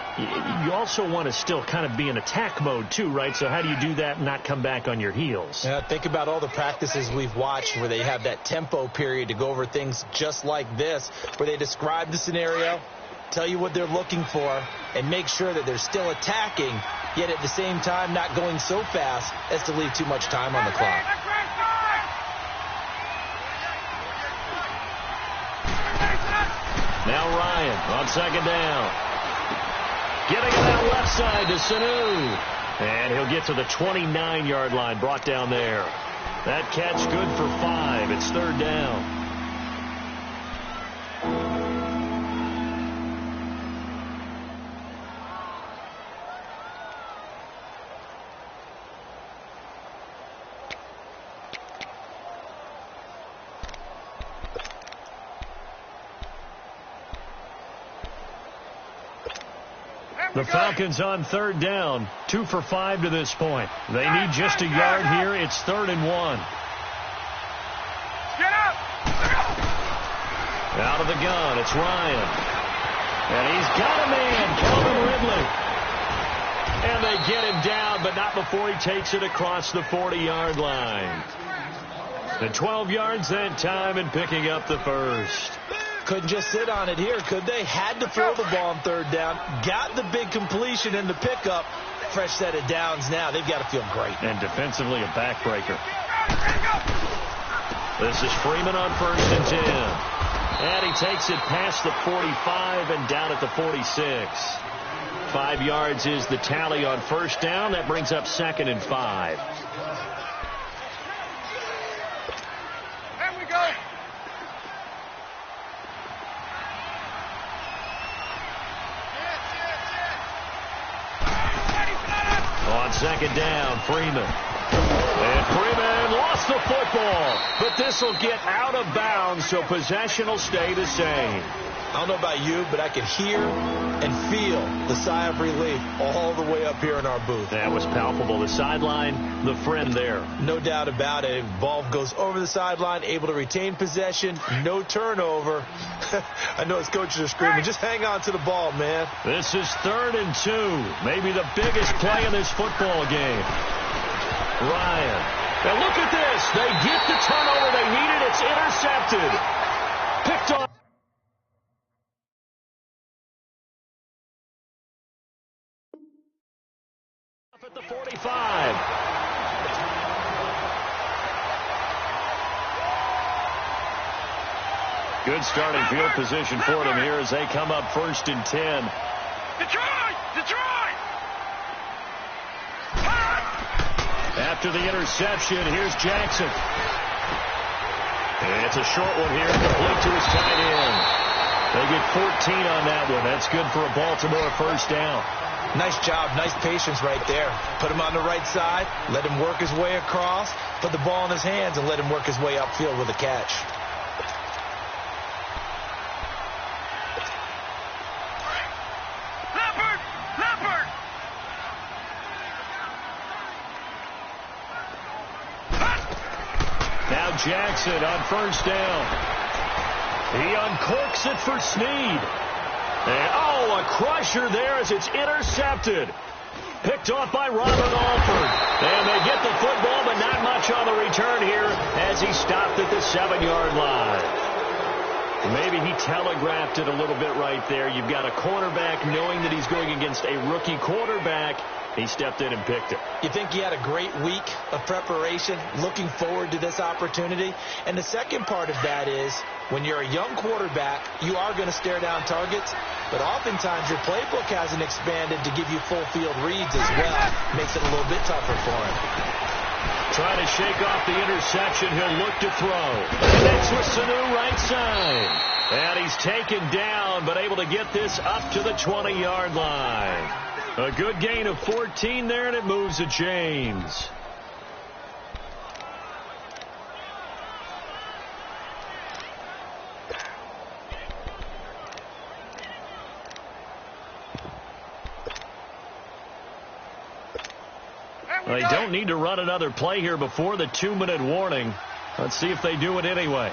you also want to still kind of be in attack mode too, right? So how do you do that and not come back on your heels? Yeah, think about all the practices we've watched where they have that tempo period to go over things just like this, where they describe the scenario, tell you what they're looking for, and make sure that they're still attacking, yet at the same time not going so fast as to leave too much time on the clock. Now Ryan on second down. Getting it out left side to Sanu. And he'll get to the 29-yard line, brought down there. That catch good for 5. It's third down. The Falcons on third down, 2 for 5 to this point. They need just a yard here. It's 3rd and 1. Get up! Out of the gun, it's Ryan. And he's got a man, Calvin Ridley. And they get him down, but not before he takes it across the 40-yard line. The 12 yards that time and picking up the first. Couldn't just sit on it here, could they? Had to throw the ball on third down. Got the big completion in the pickup. Fresh set of downs now. They've got to feel great. And defensively a backbreaker. This is Freeman on 1st and 10. And he takes it past the 45 and down at the 46. 5 yards is the tally on first down. That brings up 2nd and 5. There we go. On second down, Freeman. And Freeman lost the football. But this will get out of bounds, so possession will stay the same. I don't know about you, but I could hear and feel the sigh of relief all the way up here in our booth. That was palpable. The sideline, the friend there. No doubt about it. Ball goes over the sideline, able to retain possession, no turnover. I know his coaches are screaming, just hang on to the ball, man. This is 3rd and 2. Maybe the biggest play in this football game. Ryan. And look at this. They get the turnover they needed. It's intercepted. Picked off. At the 45. Good starting field position for them here as they come up 1st and 10. Detroit! Detroit! After the interception, here's Jackson. And it's a short one here, complete to his tight end. They get 14 on that one. That's good for a Baltimore first down. Nice job, nice patience right there. Put him on the right side, let him work his way across, put the ball in his hands, and let him work his way upfield with a catch. Leopard! Leopard! Now Jackson on first down. He uncorks it for Snead. And, a crusher there as it's intercepted. Picked off by Robert Alford. And they get the football, but not much on the return here as he stopped at the 7-yard line. Maybe he telegraphed it a little bit right there. You've got a quarterback knowing that he's going against a rookie quarterback. He stepped in and picked it. You think he had a great week of preparation, looking forward to this opportunity? And the second part of that is, when you're a young quarterback, you are going to stare down targets, but oftentimes your playbook hasn't expanded to give you full field reads as well. Makes it a little bit tougher for him. Trying to shake off the interception. He'll look to throw. Connects with Sanu right side. And he's taken down, but able to get this up to the 20-yard line. A good gain of 14 there, and it moves the chains. They don't need to run another play here before the 2-minute warning. Let's see if they do it anyway.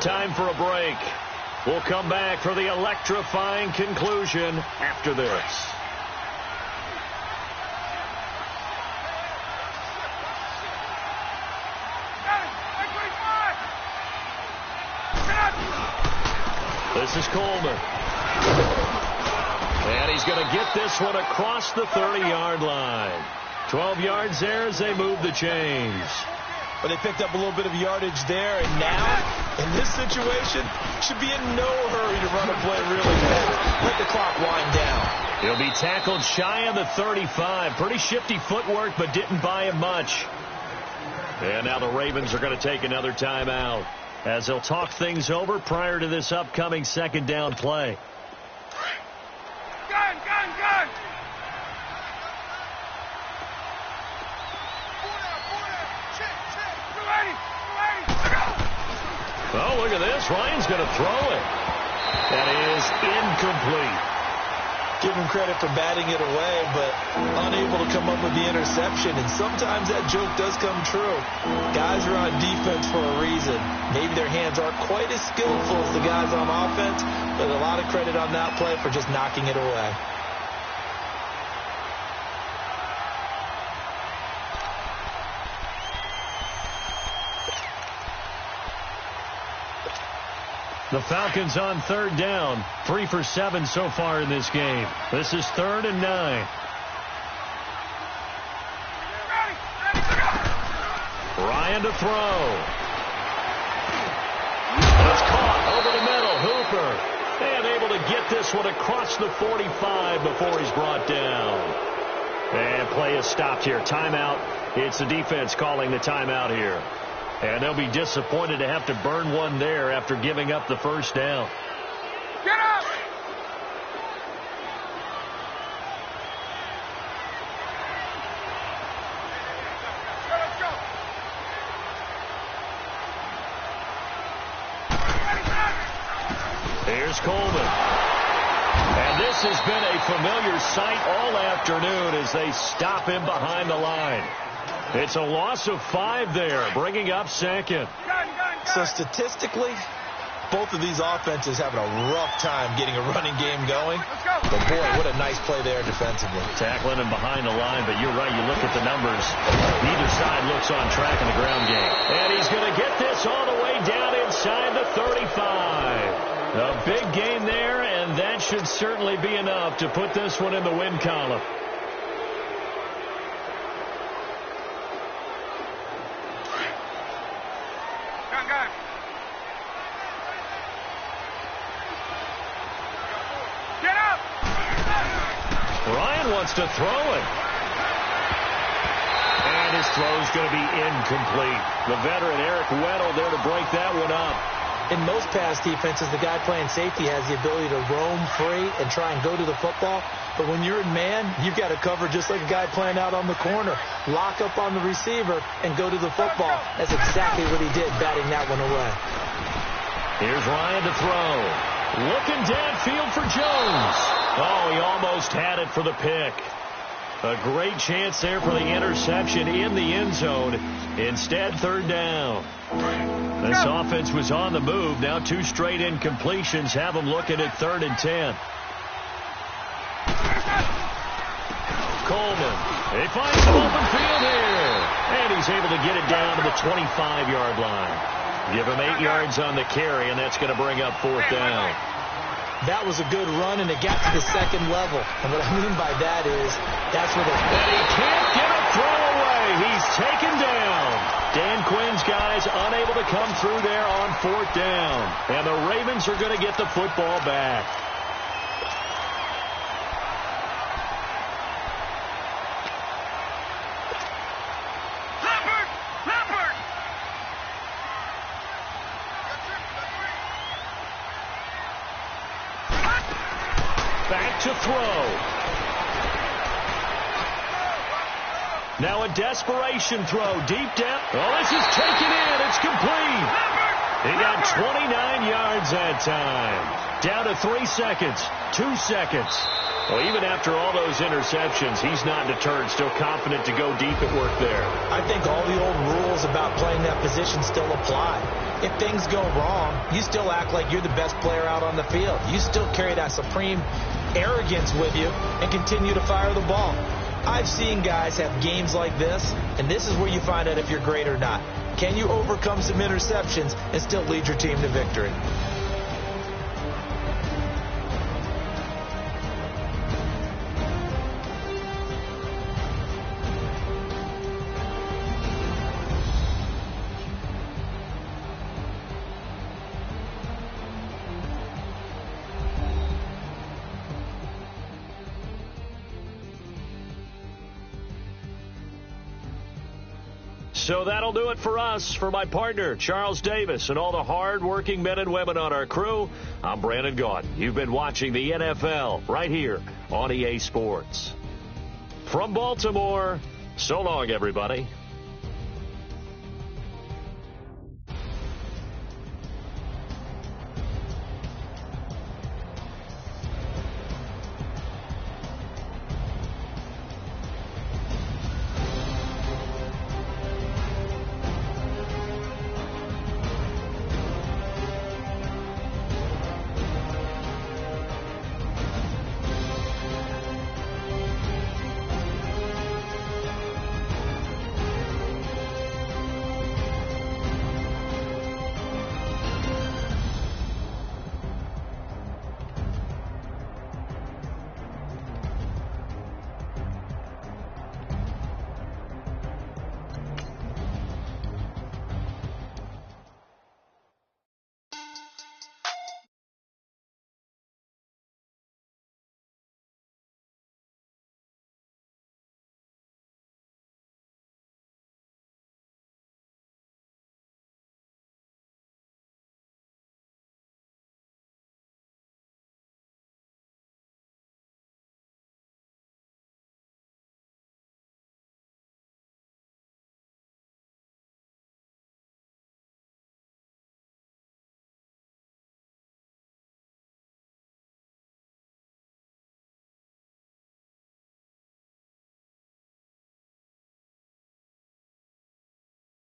Time for a break. We'll come back for the electrifying conclusion after this. This is Coleman. And he's going to get this one across the 30-yard line. 12 yards there as they move the chains. But they picked up a little bit of yardage there, and now, in this situation, should be in no hurry to run a play really fast. Let the clock wind down. He'll be tackled shy of the 35. Pretty shifty footwork, but didn't buy him much. And now the Ravens are going to take another timeout as they'll talk things over prior to this upcoming second down play. Gun! Oh, look at this. Ryan's going to throw it. That is incomplete. Give him credit for batting it away, but unable to come up with the interception. And sometimes that joke does come true. Guys are on defense for a reason. Maybe their hands aren't quite as skillful as the guys on offense, but a lot of credit on that play for just knocking it away. The Falcons on third down. 3 for 7 so far in this game. This is 3rd and 9. Ryan to throw. It's caught over the middle. Hooper. And able to get this one across the 45 before he's brought down. And play is stopped here. Timeout. It's the defense calling the timeout here. And they'll be disappointed to have to burn one there after giving up the first down. Get up! Let's go! Here's Coleman. And this has been a familiar sight all afternoon as they stop him behind the line. It's a loss of 5 there, bringing up second. So statistically, both of these offenses having a rough time getting a running game going. But boy, what a nice play there defensively. Tackling him behind the line, but you're right, you look at the numbers. Neither side looks on track in the ground game. And he's going to get this all the way down inside the 35. A big gain there, and that should certainly be enough to put this one in the win column. Ryan wants to throw it. And his throw's going to be incomplete. The veteran Eric Weddle there to break that one up. In most pass defenses, the guy playing safety has the ability to roam free and try and go to the football. But when you're in man, you've got to cover just like a guy playing out on the corner. Lock up on the receiver and go to the football. That's exactly what he did, batting that one away. Here's Ryan to throw. Looking downfield for Jones. Oh, he almost had it for the pick. A great chance there for the interception in the end zone. Instead, third down. This offense was on the move. Now 2 straight incompletions have them looking at 3rd and 10. Coleman. He finds some open field here. And he's able to get it down to the 25-yard line. Give him 8 yards on the carry, and that's going to bring up 4th down. That was a good run, and it got to the second level. And what I mean by that is that's where And he can't get a throw away. He's taken down. Dan Quinn's guys unable to come through there on 4th down. And the Ravens are going to get the football back. Back to throw. Now a desperation throw. Deep down. Oh, this is taken in. It's complete. He got 29 yards that time. Down to 3 seconds. 2 seconds. Well, even after all those interceptions, he's not deterred. Still confident to go deep at work there. I think all the old rules about playing that position still apply. If things go wrong, you still act like you're the best player out on the field. You still carry that supreme arrogance with you and continue to fire the ball. I've seen guys have games like this, and this is where you find out if you're great or not. Can you overcome some interceptions and still lead your team to victory? So that'll do it for us. For my partner, Charles Davis, and all the hard-working men and women on our crew, I'm Brandon Gaudin. You've been watching the NFL right here on EA Sports. From Baltimore, so long, everybody.